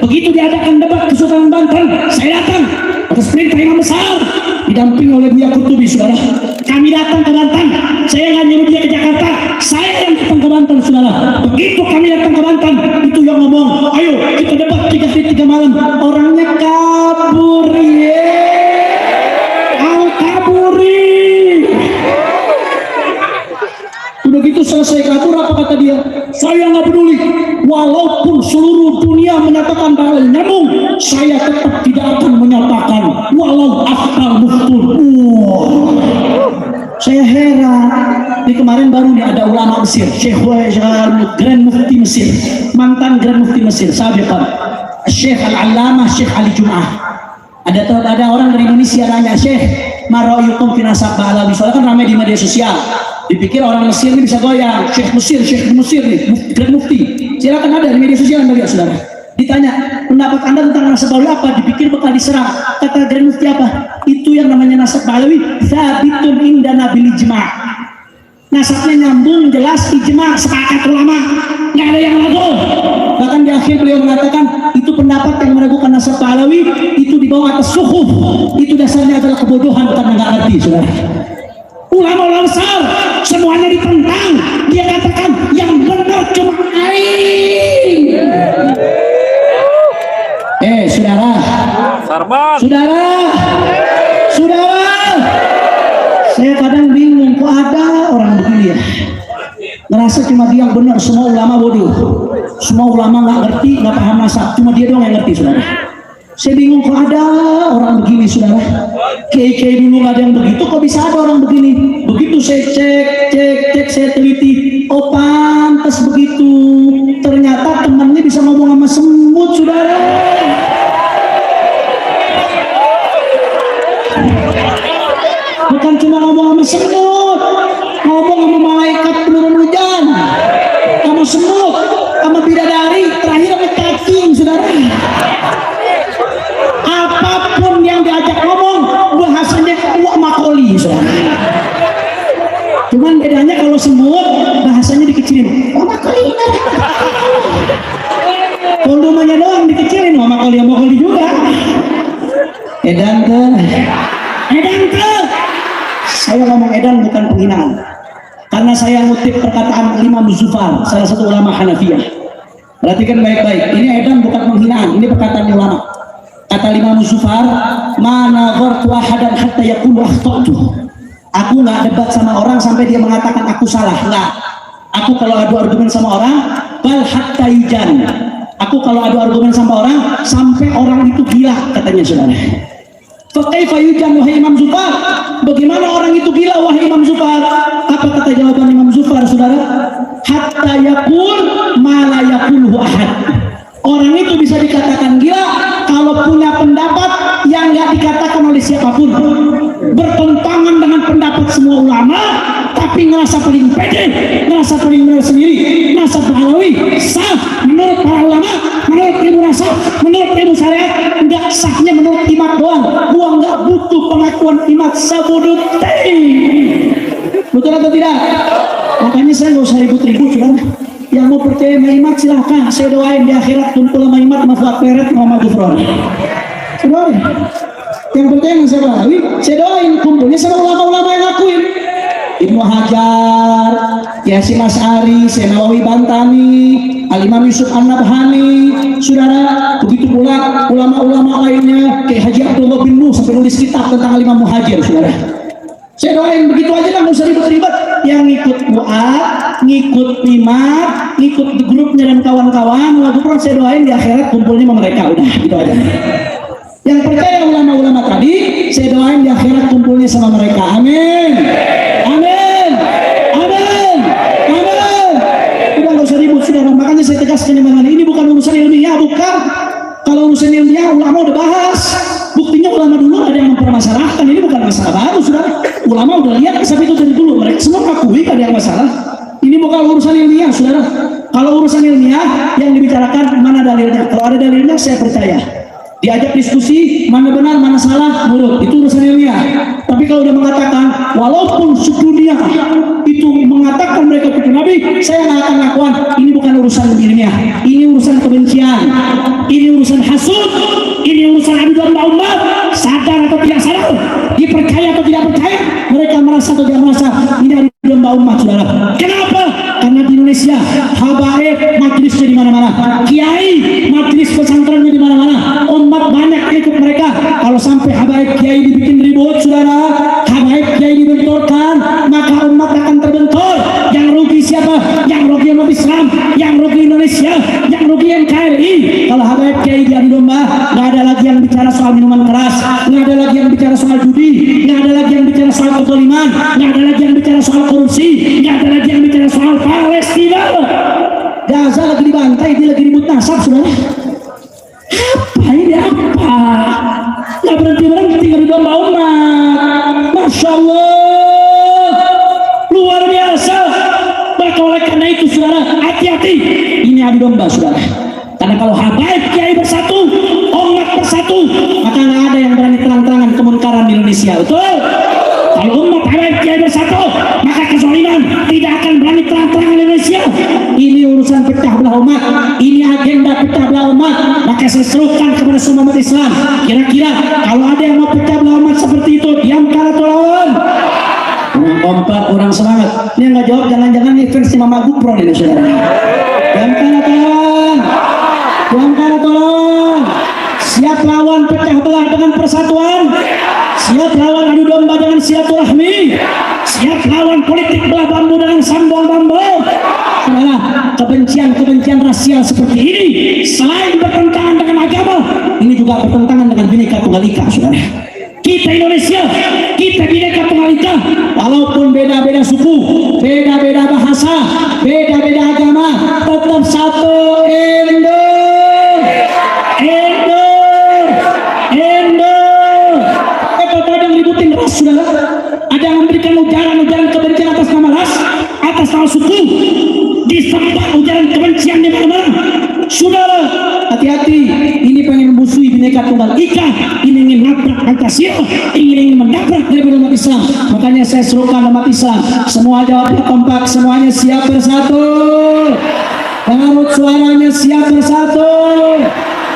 Begitu diadakan debat ke Sultan Banten, saya datang atas perintah Imam besar didampingi oleh Buya Kutubi saudara. Kami datang ke Banten, saya nggak nyuruh dia ke Jakarta, saya yang datang ke Banten saudara. Begitu kami datang ke Banten, itu yang ngomong, ayo kita debat 3 hari 3 malam. Orangnya kabur ya, kaburi. Udah gitu Begitu selesai kabur, apa kata dia? Saya nggak peduli, walaupun seluruh dunia menyatakan bahwa nyambung, saya tetap tidak akan menyatakan walau akal muftun. Saya heran. Di kemarin baru nih ada ulama Mesir, Syekh Grand Mufti Mesir, mantan Grand Mufti Mesir, sahabat Syekh Al-Allamah Syekh Ali Jum'ah. Ada orang dari Indonesia nanya, Syekh, mara'yukum fi nasab Ba'alawi? Soalnya kan ramai di media sosial. Dipikir orang Mesir ini bisa goyang, Syekh Mesir nih, Grand Mufti. Silakan ada di media sosial Anda lihat, saudara. Ditanya, pendapat Anda tentang nasab Ba'alawi apa? Dipikir bakal diserang. Kata Grand Mufti apa? Itu yang namanya nasab Ba'alawi, tsabitun indana bil ijma'. Nasabnya nyambung, jelas, ijma', sepakat ulama, nggak ada yang ragu. Bahkan di akhir beliau mengatakan itu pendapat yang meragukan nasab Ba'alawi itu di bawah atas suhuf, itu dasarnya adalah kebodohan karena nggak ngerti, saudara. Ulama besar semuanya ditentang, dia katakan yang benar cuma aing. Saudara, saya kadang bingung kok ada orang begini ya, ngerasa cuma dia yang benar, semua ulama bodoh, semua ulama nggak ngerti, nggak paham nasab, cuma dia doang yang ngerti, saudara. Saya bingung kok ada orang begini, saudara. Kiai dulu nggak ada yang begitu, kok bisa ada orang begini? Begitu saya cek, saya teliti, oh pantas begitu. Ternyata temannya bisa ngomong sama semut, saudara. Bukan cuma ngomong sama semut, ngomong sama malaikat penurun hujan, sama semut, sama bidadari, terakhir sama cacing, saudara. Apapun yang diajak ngomong, bahasanya wak makoli, saudara. Cuman bedanya kalau semut, bahasanya dikecilin, wak makoli. Volumenya doang dikecilin, wak makoli juga. Edan ke. Saya ngomong edan bukan penghinaan, karena saya ngutip perkataan Imam Zufar, salah satu ulama Hanafiyah. Perhatikan baik-baik, ini edan bukan penghinaan, ini perkataan ulama. Kata Imam Zufar, mana ghartu ahadan hatta yaqulu akhtatu. Aku nggak debat sama orang sampai dia mengatakan aku salah. Nggak. Aku kalau adu argumen sama orang, bal hatta yujan. Aku kalau adu argumen sama orang sampai orang itu gila, katanya, saudara. Fakaifa yujan wahai Imam Zufar? Bagaimana orang itu gila wahai Imam Zufar? Apa kata jawaban Imam Zufar, saudara? Hatta yakul ma la yaquluhu ahad. Orang itu bisa dikatakan gila kalau punya pendapat yang nggak dikatakan oleh siapapun, bertentangan dengan pendapat semua ulama, tapi ngerasa paling pede, ngerasa paling benar sendiri, nasab Ba'alawi sah menurut para ulama, menurut ilmu nasab, menurut ilmu syariat, nggak sahnya menurut imat doang. Gua nggak butuh pengakuan imat, sabudut. Betul atau tidak? Makanya saya nggak usah ribut-ribut, saudara. Yang mau percaya sama imat silahkan, saya doain di akhirat kumpul sama imat, Fuad Peret, Muhammad Gufron. Saudara, yang percaya sama saya Ba'alawi, saya doain kumpulnya sama ulama-ulama yang ngakuin. Ibnu Hajar, Yasin As'ari, Senawawi Bantani, Al-Imam Yusuf An-Nabhani, saudara. Begitu pula ulama-ulama lainnya, kayak Haji Abdullah bin Nuh sampai nulis kitab tentang Al-Imam Muhajir, saudara. Saya doain begitu aja lah, nggak usah ribet-ribet. Yang ngikut Fuad, ngikut Imat, ngikut di grupnya dan kawan-kawan, lalu saya doain di akhirat kumpulnya sama mereka, udah gitu aja. Yang percaya ulama-ulama tadi, saya doain di akhirat kumpulnya sama mereka. Amin. Udah nggak usah ribut, saudara. Makanya saya tegaskan ini bukan urusan ilmiah, bukan. Kalau urusan ilmiah ulama udah bahas. Buktinya ulama dulu ada yang mempermasalahkan, ini bukan masalah baru, saudara. Ulama udah lihat kisah itu dari dulu, mereka semua akui ada yang masalah. Ini bukan urusan ilmiah, saudara. Kalau urusan ilmiah yang dibicarakan mana dalilnya. Kalau ada dalilnya saya percaya. Diajak diskusi mana benar mana salah, menurut itu urusan ilmiah. Tapi kalau udah mengatakan walaupun sedunia itu mengatakan mereka itu Nabi, saya nggak akan ngakuan. Ini bukan urusan ilmiah, ini urusan kebencian, ini urusan hasud, ini urusan adu domba umat. Sadar atau tidak sadar, dipercaya atau tidak percaya, mereka merasa atau tidak merasa ini adu domba umat, saudara. Kenapa? Karena di Indonesia habaib majelisnya di mana-mana, kiai majelis pesantrennya di mana-mana, umat banyak ikut mereka. Kalau sampai habaib kiai dibikin ribut, saudara, habaib kiai dibenturkan, maka umat akan terbentur. Yang rugi siapa? kezaliman, nggak ada lagi yang bicara soal korupsi, nggak ada lagi yang bicara soal Palestina. Gaza lagi dibantai, dia lagi ribut nasab, saudara. Apa ini apa? Nggak berhenti dari domba umat. Masya Allah, luar biasa. Maka oleh karena itu saudara, hati-hati. Ini adu domba saudara. Karena kalau habaib kiai bersatu, umat bersatu, maka nggak ada yang berani terang-terangan kemungkaran di Indonesia. Betul? Kalau umat habaib kiai bersatu, maka kezaliman tidak akan berani terang-terangan di Indonesia. Ini urusan pecah belah umat, ini agenda pecah belah umat. Maka saya serukan kepada semua umat Islam, kira-kira kalau ada yang mau pecah belah umat seperti itu, diamkan atau lawan? Orang kompak, orang semangat. Ini yang nggak jawab, jangan-jangan ini fans Mama Gupro ini saudara. Diamkan atau lawan? Diamkan atau lawan? Siap lawan pecah belah dengan persatuan? Siap lawan adu domba dengan silaturahmi? Siap lawan politik belah bambu dengan sambal bambu? Saudara, kebencian rasial seperti ini selain bertentangan dengan agama, ini juga bertentangan dengan Bhinneka Tunggal Ika, saudara. Kita Indonesia, kita Bhinneka Tunggal Ika, walaupun beda-beda suku, beda-beda bahasa, beda-beda agama, tetap satu. Indo. Kalau ada yang ributin ras, saudara, ada yang memberikan ujaran-ujaran kebencian atas nama ras, atas nama suku, disebar ujaran kebencian di mana-mana. Saudara, hati-hati. Ini pengen membusui Bhinneka Tunggal Ika, ini ingin nabrak Pancasila, ingin mendabrak dari umat Islam. Makanya saya serukan umat Islam, semua jawabnya kompak, semuanya siap bersatu. Pengarut suaranya siap bersatu,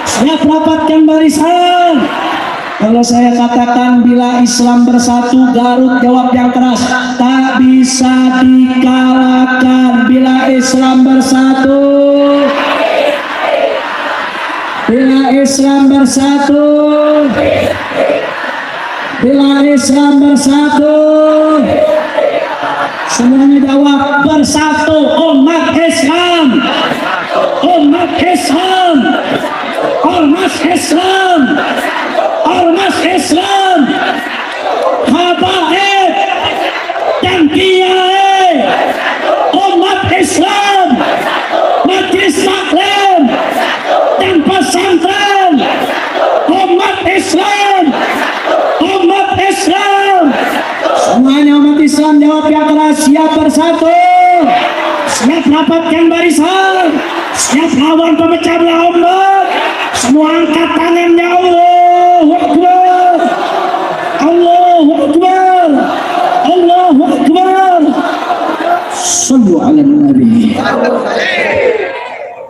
siap rapatkan barisan. Kalau saya katakan bila Islam bersatu, Garut jawab yang keras, tak bisa dikalahkan bila Islam bersatu. Bila Islam bersatu. Bila Islam bersatu. Semuanya jawab, bersatu umat Islam. Umat Islam. Ormas Islam. Ormas Islam, habaib dan kiai, umat Islam, majelis taklim dan pesantren, umat Islam, umat Islam. Semuanya umat Islam jawab yang keras, siap bersatu, siap rapatkan barisan, siap lawan pemecah belah umat. Semua angkat tangannya. Allahu Akbar, Allahu Akbar, Allahu Akbar. Sallu ala Nabi.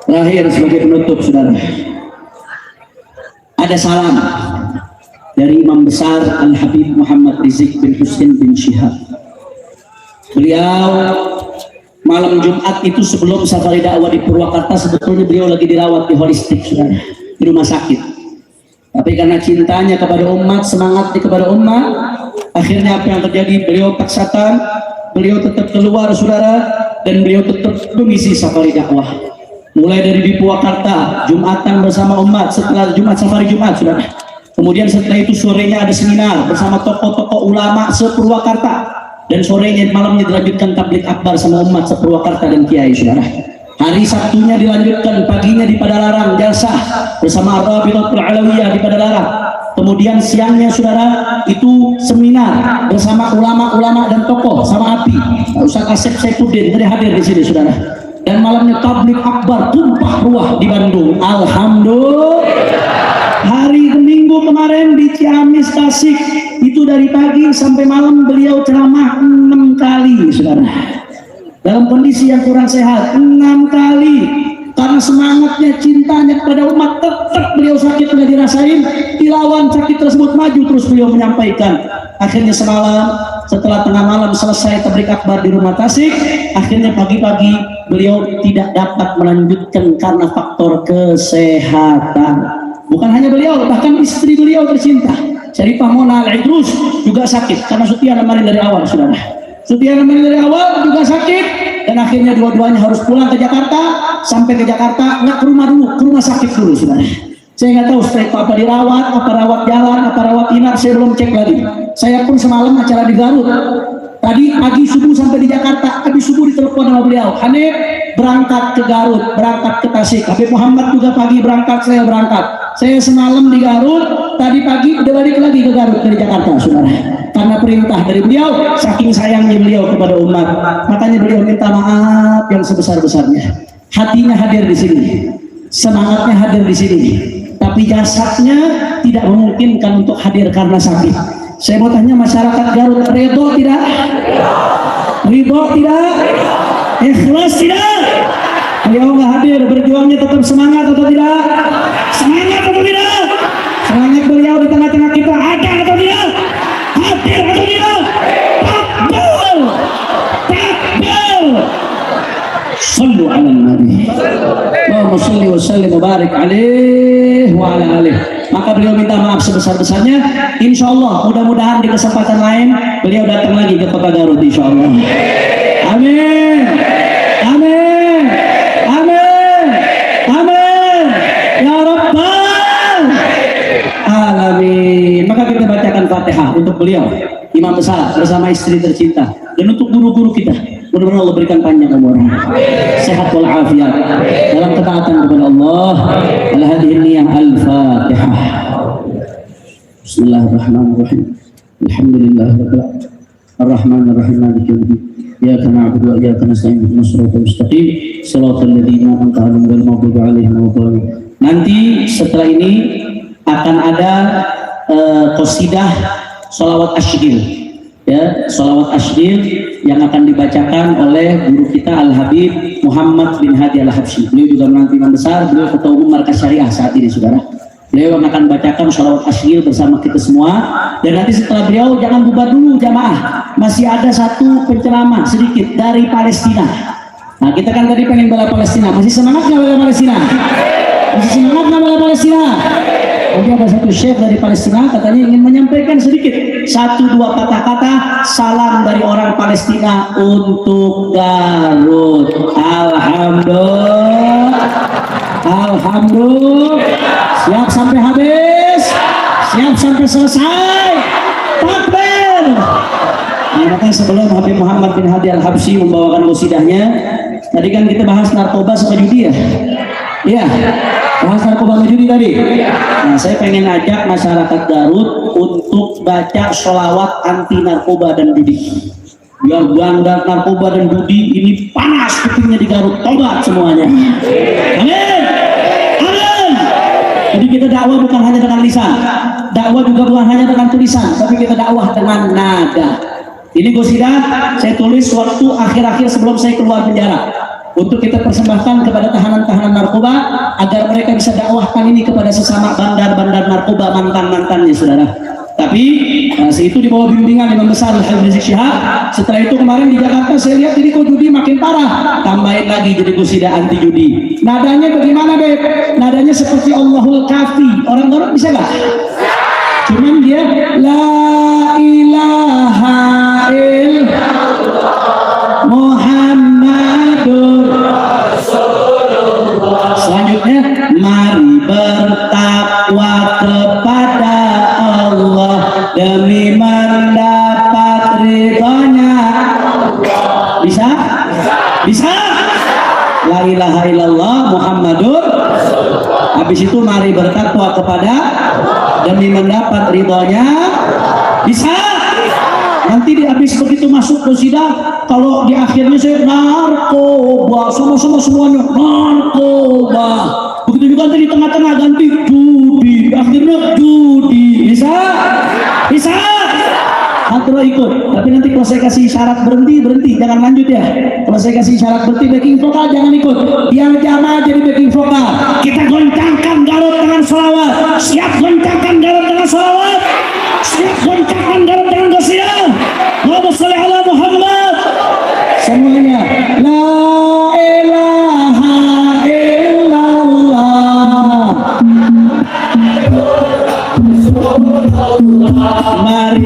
Terakhir sebagai penutup saudara, ada salam dari Imam besar Al-Habib Muhammad Rizik bin Husain bin Syihab. Beliau malam Jumat itu sebelum safari dakwah di Purwakarta, sebetulnya beliau lagi dirawat di holistik saudara, di rumah sakit. Tapi karena cintanya kepada umat, semangatnya kepada umat, akhirnya apa yang terjadi? Beliau paksatan, beliau tetap keluar saudara, dan beliau tetap mengisi safari dakwah. Mulai dari di Purwakarta, Jumatan bersama umat, setelah Jumat safari Jumat saudara. Kemudian setelah itu sorenya ada seminar bersama tokoh-tokoh ulama se-Purwakarta, dan sorenya malamnya dilanjutkan tabligh akbar sama umat se-Purwakarta dan kiai saudara. Hari Sabtunya dilanjutkan, paginya di Padalarang Jalsah bersama Ar-Rabitatul Alawiyah di Padalarang. Kemudian siangnya saudara itu seminar bersama ulama-ulama dan tokoh sama API. Ustaz Asep Saifuddin tadi hadir di sini saudara. Dan malamnya tabligh akbar tumpah ruah di Bandung. Alhamdulillah. Hari Minggu kemarin di Ciamis Tasik itu dari pagi sampai malam beliau ceramah 6 kali saudara. Dalam kondisi yang kurang sehat 6 kali, karena semangatnya, cintanya kepada umat, tetap beliau sakit sudah dirasain, dilawan sakit tersebut, maju terus beliau menyampaikan. Akhirnya semalam setelah tengah malam selesai tabligh akbar di rumah Tasik, akhirnya pagi-pagi beliau tidak dapat melanjutkan karena faktor kesehatan. Bukan hanya beliau, bahkan istri beliau tercinta Syarifah Mona Al-Idrus juga sakit karena Setia Namarin dari awal saudara. Setia Namarin dari awal juga sakit, dan akhirnya dua-duanya harus pulang ke Jakarta. Sampai ke Jakarta nggak ke rumah dulu, ke rumah sakit dulu saudara. Saya nggak tahu setelah itu apa dirawat, apa rawat jalan, apa rawat inap, saya belum cek lagi. Saya pun semalam acara di Garut. Tadi pagi subuh sampai di Jakarta, habis subuh ditelepon sama beliau. Hanif berangkat ke Garut, berangkat ke Tasik. Habib Muhammad juga pagi berangkat, saya berangkat. Saya semalam di Garut, tadi pagi udah balik lagi ke Garut dari Jakarta, saudara. Karena perintah dari beliau, saking sayangnya beliau kepada umat. Makanya beliau minta maaf yang sebesar-besarnya. Hatinya hadir di sini, semangatnya hadir di sini. Tapi jasadnya tidak memungkinkan untuk hadir karena sakit. Saya mau tanya masyarakat Garut, ridho tidak? Ridho tidak? Ikhlas tidak? Beliau nggak hadir, berjuangnya tetap semangat atau tidak? Semangat atau tidak? Semangat beliau di tengah-tengah kita ada atau tidak? Hadir atau tidak? Takbir! Takbir! Sallu ala nabi. Allahumma salli wa sallim wa barik alaihi wa ala alihi. Maka beliau minta maaf sebesar-besarnya. Insya Allah mudah-mudahan di kesempatan lain beliau datang lagi ke Kota Garut, insya Allah. Amin. Amin. Amin. Amin. Ya Rabbal Alamin. Maka kita bacakan Fatihah untuk beliau, Imam besar bersama istri tercinta, dan untuk guru-guru kita. Mudah-mudahan Allah berikan panjang umur, sehat walafiat dalam ketaatan kepada Allah. Ala hadhihi niyyah al-Fatihah. Bismillahirrahmanirrahim. Alhamdulillahirabbil alamin. Arrahmanir rahim. Maliki yaumiddin. Iyyaka na'budu wa iyyaka nasta'in. Ihdinas siratal mustaqim. Shiratal ladzina an'amta 'alaihim ghairil maghdubi 'alaihim waladdallin. Nanti setelah ini akan ada qasidah sholawat asydil, ya, sholawat asydil yang akan dibacakan oleh guru kita Al-Habib Muhammad bin Hadi Al-Habsyi. Beliau juga menantu imam besar, beliau ketua umum Markas Syariah saat ini, saudara. Beliau yang akan bacakan sholawat asydil bersama kita semua. Dan nanti setelah beliau jangan bubar dulu jamaah, masih ada satu penceramah sedikit dari Palestina. Nah, kita kan tadi pengen bela Palestina, masih semangat nggak bela Palestina? Masih semangat nggak bela Palestina? Jadi ada satu syekh dari Palestina katanya ingin menyampaikan sedikit 1-2 kata-kata salam dari orang Palestina untuk Garut. Alhamdulillah. Alhamdulillah. Siap sampai habis? Siap sampai selesai? Takbir. Nah, maka sebelum Habib Muhammad bin Hadi Al-Habsyi membawakan qasidahnya, tadi kan kita bahas narkoba sama judi, ya? Iya, bahas narkoba sama judi tadi. Nah, saya pengen ajak masyarakat Garut untuk baca sholawat anti narkoba dan judi. Biar bandar narkoba dan judi ini panas kupingnya di Garut, tobat semuanya. Amin. Amin. Jadi kita dakwah bukan hanya dengan lisan, dakwah juga bukan hanya dengan tulisan, tapi kita dakwah dengan nada. Ini qasidah saya tulis waktu akhir-akhir sebelum saya keluar penjara, untuk kita persembahkan kepada tahanan-tahanan narkoba agar mereka bisa dakwahkan ini kepada sesama bandar-bandar narkoba mantan-mantannya, saudara. Tapi itu di bawah bimbingan Imam besar Habib Rizik Syihab. Setelah itu kemarin di Jakarta saya lihat jadi kok judi makin parah, tambahin lagi jadi qasidah anti judi. Nadanya bagaimana, Beb? Nadanya seperti Allahul Kafi. Orang Garut bisa nggak? Cuman dia la ilaha illallah Muhammadur Rasulullah. Selanjutnya, mari bertakwa kepada Allah demi mendapat ridhonya. Bisa? Bisa? La ilaha illallah Muhammadur. Habis itu mari bertakwa kepada demi mendapat ridhonya. Bisa? Nanti di habis begitu masuk qasidah, kalau di akhirnya saya narkoba, sama-sama semuanya narkoba. Begitu juga nanti di tengah-tengah ganti judi, akhirnya judi. Bisa? Bisa? Atau ikut. Tapi nanti kalau saya kasih syarat berhenti, jangan lanjut ya. Kalau saya kasih syarat berhenti backing vokal, jangan ikut. Biar jamaah jadi backing vokal. Kita goncangkan Garut dengan sholawat. Siap goncangkan Garut dengan sholawat. Siap goncangkan Garut dengan qasidah. Allahumma sholli ala Muhammad. Semuanya. La ilaha illallah. Mari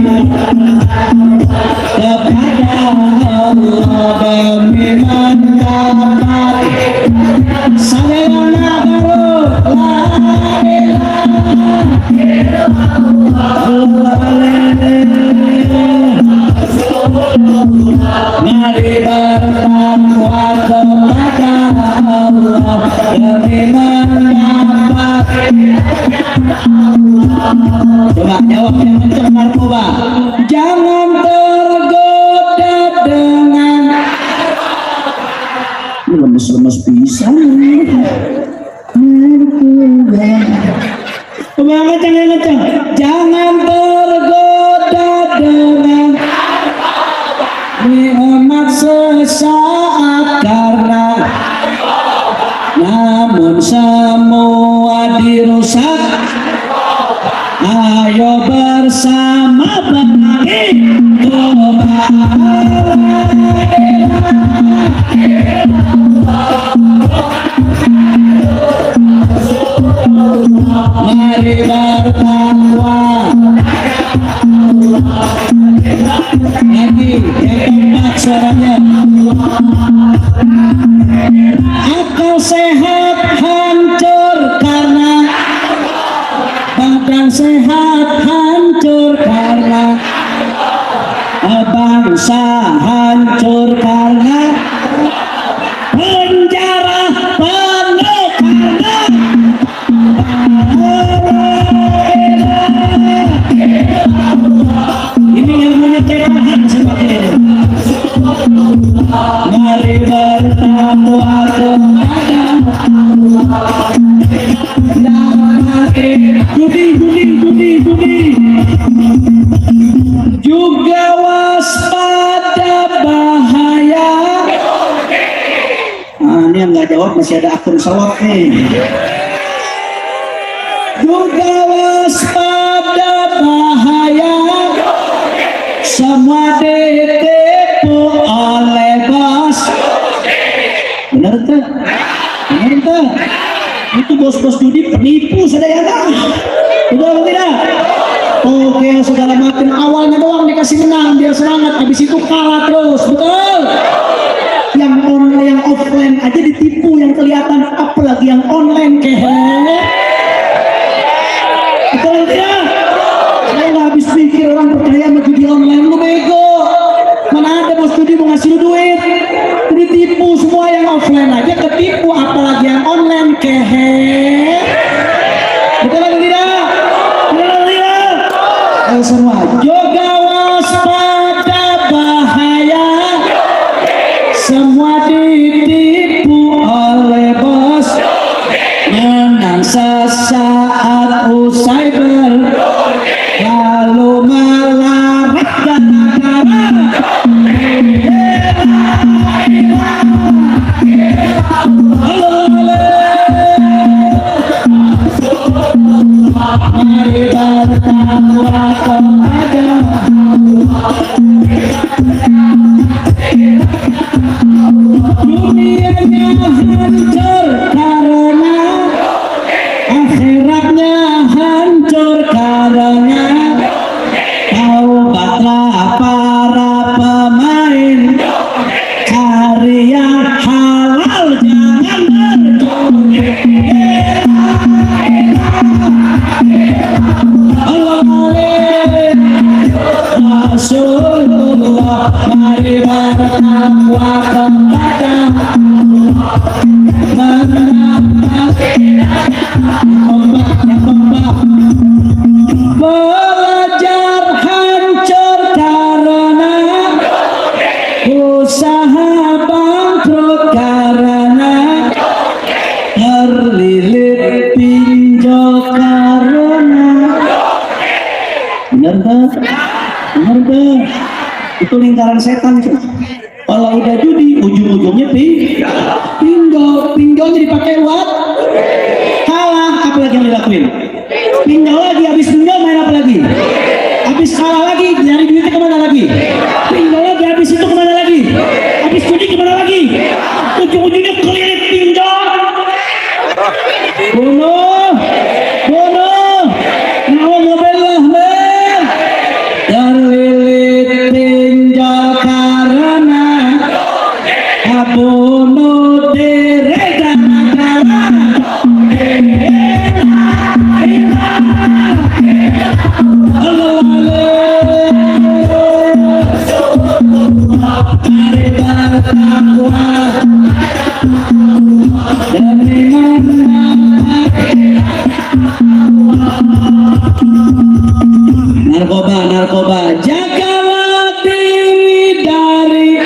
kepada Allah demi mendapat salawat Garut. La ilaha Mari bertakwa kepada Allah demi mendapat. Coba jawab yang kencang narkoba. Jangan tergoda dengan. Ini lemes-lemes pisan. Coba kencang. Jangan tergoda dengan nikmat sesaat karena namun semua dirusak. Ayo bersama bagi mari bertakwa. Lagi yang keempat suaranya. Akal sehat hancur karena badan sehat hancur karena bangsa hancur karena penjara penuh karena ini yang menyebabkan sebabnya. Mari bertakwa kepada judi juga waspada bahaya. Ini yang nggak jawab masih ada akun sawat nih. Juga waspada bahaya, semua ditipu oleh bos. Benar tuh? Itu bos-bos judi penipu sedayana. Betul atau tidak? Oke, segala macam awalnya doang dikasih menang biar semangat, habis itu kalah terus. Betul? Yang online, yang offline aja ditipu, yang kelihatan, apalagi yang online kehe. Betul atau tidak? Saya nggak habis pikir orang percaya sama judi online, lu bego. Mana ada bos judi mau ngasih lu duit? Ditipu semua yang offline aja ketipu, apalagi yang online kehe. Betul atau tidak? Semua juga waspada bahaya, semua ditipu oleh bos, menang sesaat usai lalu melarat gara-gara mari bertakwa kepada dunianya hancur karena akhiratnya hancur karena taubatlah para pemain, cari yang halal jangan Rasulullah, mari bertakwa kepada belajar hancur karena usaha bangkrut karena terlilit pinjol karena benar tuh itu lingkaran setan itu. Kalau udah judi ujung-ujungnya pinjolnya dipakai buat kalah. Apa lagi yang dilakuin? Pinjol lagi, habis pinjol main apa lagi? Habis kalah lagi, nyari duitnya kemana lagi? Pinjol lagi, habis itu kemana lagi? Habis judi kemana lagi? Ujung-ujungnya kelilit pinjol. Bunuh na'udzubillah men. Terlilit pinjol karena bunuh diri gara-gara Allah. mari bertakwa demi narkoba, jagalah diri dari,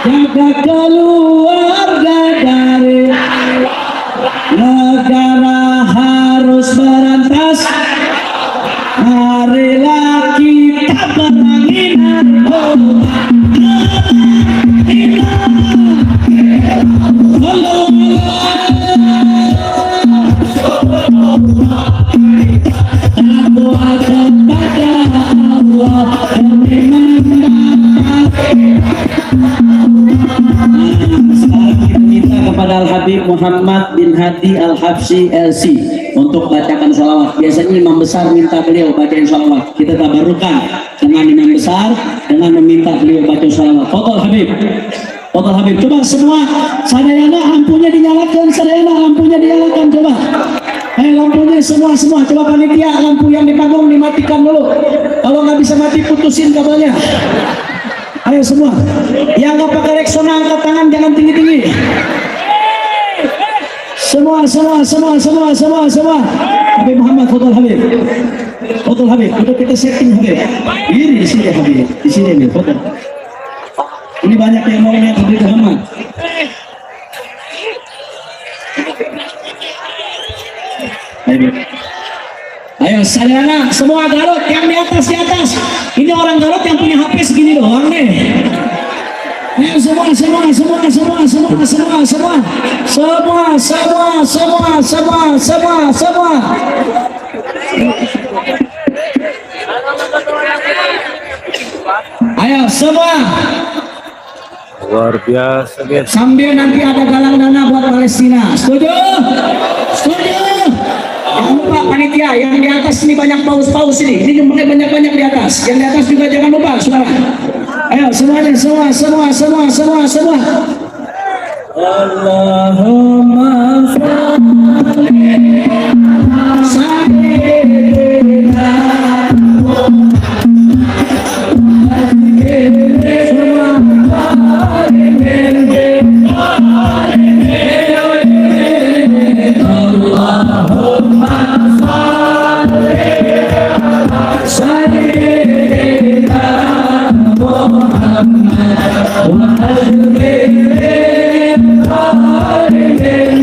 jaga keluarga dari, negara harus berantas, marilah kita perangi narkoba. Sekarang kita minta kepada Al-Habib Muhammad bin Hadi Al-Habsyi LC untuk bacakan sholawat. Biasanya imam besar minta beliau bacain sholawat. Kita tabarukan dengan imam besar dengan meminta beliau baca sholawat. Fadhal Habib, Fadhal Habib. Coba semua sadayana lampunya dinyalakan, sadayana lampunya dinyalakan. Coba, lampunya semua. Coba panitia lampu yang di panggung dimatikan dulu. Kalau nggak bisa mati putusin kabelnya. Ayo semua, yang nggak pakai reksona angkat tangan, jangan tinggi-tinggi. Semua. Habib Muhammad, Fadhal Habib. Udah kita setting Habib. Ini di sini Habib, di sini nih foto. Ini banyak yang mau lihat Habib Muhammad. Ayo sadana semua Garut yang di atas. Ini orang Garut yang punya HP segini doang nih. Ayo semua. Ayo semua. Luar biasa guys. Sambil nanti ada galang dana buat Palestina. Setuju? Jangan lupa panitia yang di atas ini banyak paus ini. Ini banyak di atas. Yang di atas juga jangan lupa, saudara. Ayo semuanya, semua. Allahumma sholli sayyidina Muhammad wa alihi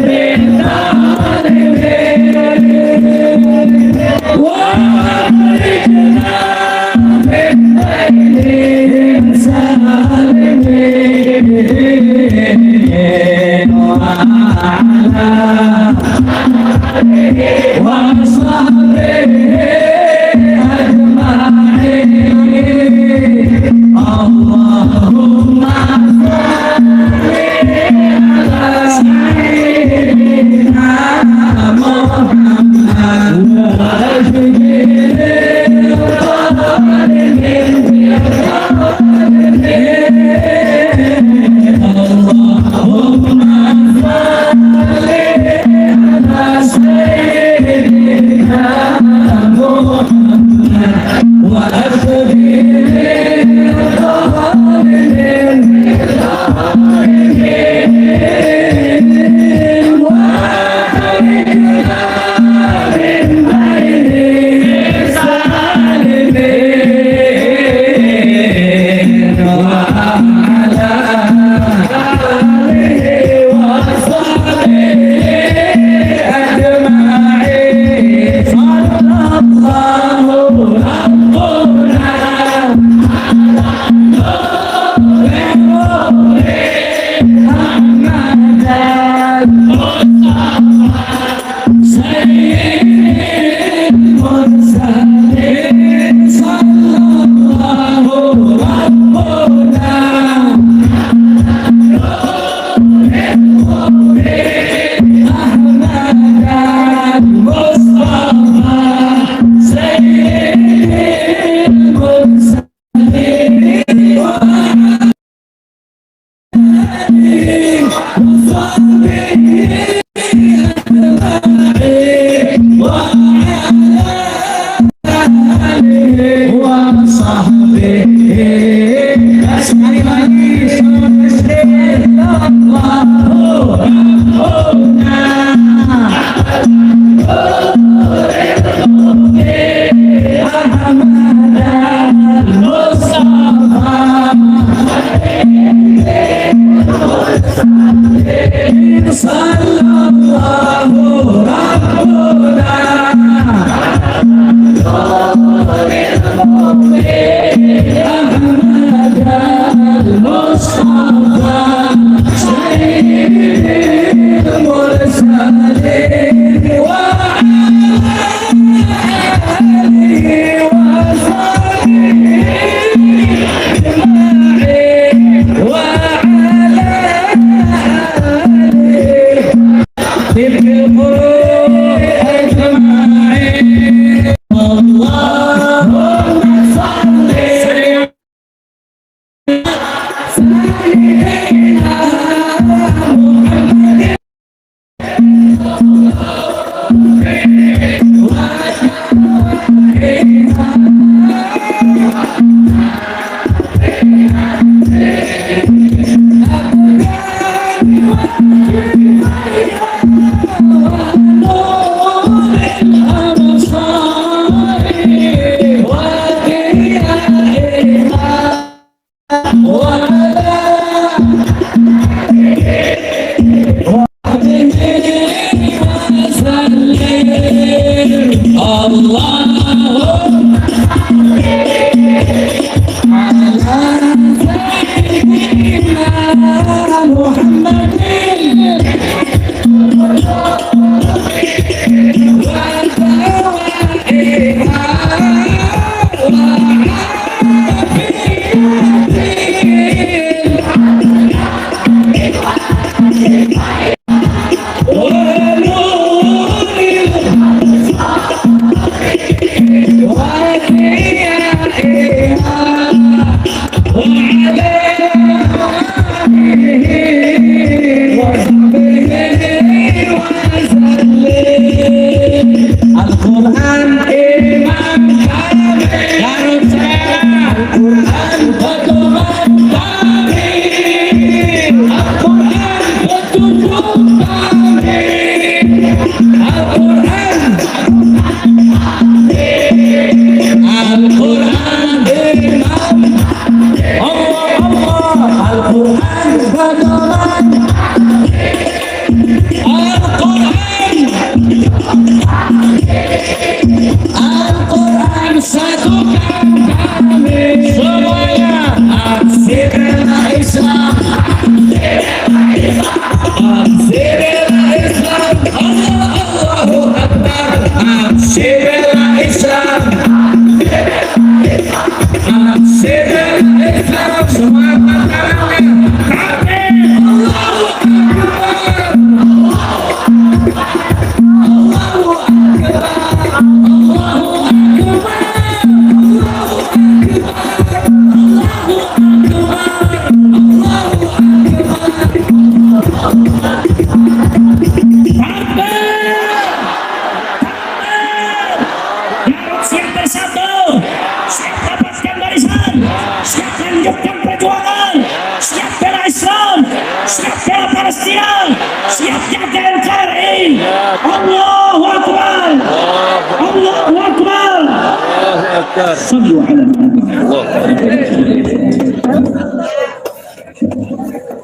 صلوا على النبي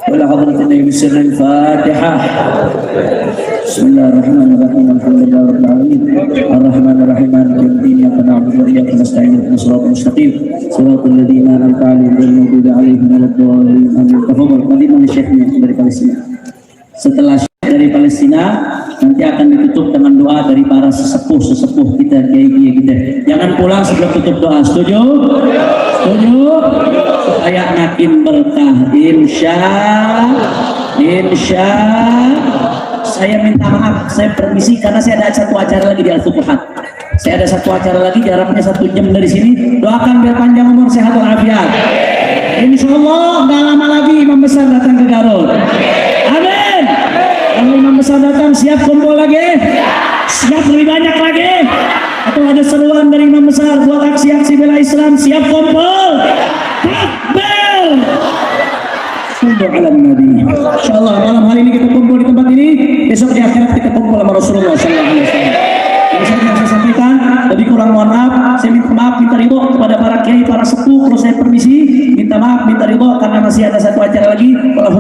وعلى حضرة النبي بسر الفاتحة. بسم الله الرحمن الرحيم الحمد لله رب العالمين الرحمن الرحيم مالك يوم الدين إياك نعبد وإياك نستعين اهدنا الصراط المستقيم صراط الذين أنعمت عليهم غير المغضوب عليهم ولا الضالين آمين. Tafadhol Madinah Syekhnya dari Palestina. Setelah Syekh dari Palestina nanti akan ditutup dengan doa dari para sesepuh kita, kiai kita. Jangan pulang sebelum tutup doa. Setuju? Setuju? Supaya makin berkah. Insya. Saya minta maaf, saya permisi karena saya ada satu acara lagi di Al-Futuhat. Saya ada satu acara lagi, jaraknya 1 jam dari sini. Doakan biar panjang umur, sehat walafiat. Insya Allah nggak lama lagi Imam Besar datang ke Garut. Amin. Kalau Imam Besar datang, siap kumpul lagi? Siap lebih banyak lagi? Atau ada seruan dari Imam Besar buat aksi-aksi bela Islam, siap kumpul? Takbir! Sallu ala Nabi. Insyaallah malam hari ini kita kumpul di tempat ini, besok di akhirat kita kumpul sama Rasulullah sallallahu alaihi wasallam. Yang saya sampaikan, lebih kurang mohon maaf. Saya minta maaf, minta ridho kepada para kiai, para sepuh. Kalau saya permisi, minta maaf, minta ridho karena masih ada satu acara lagi. Kalau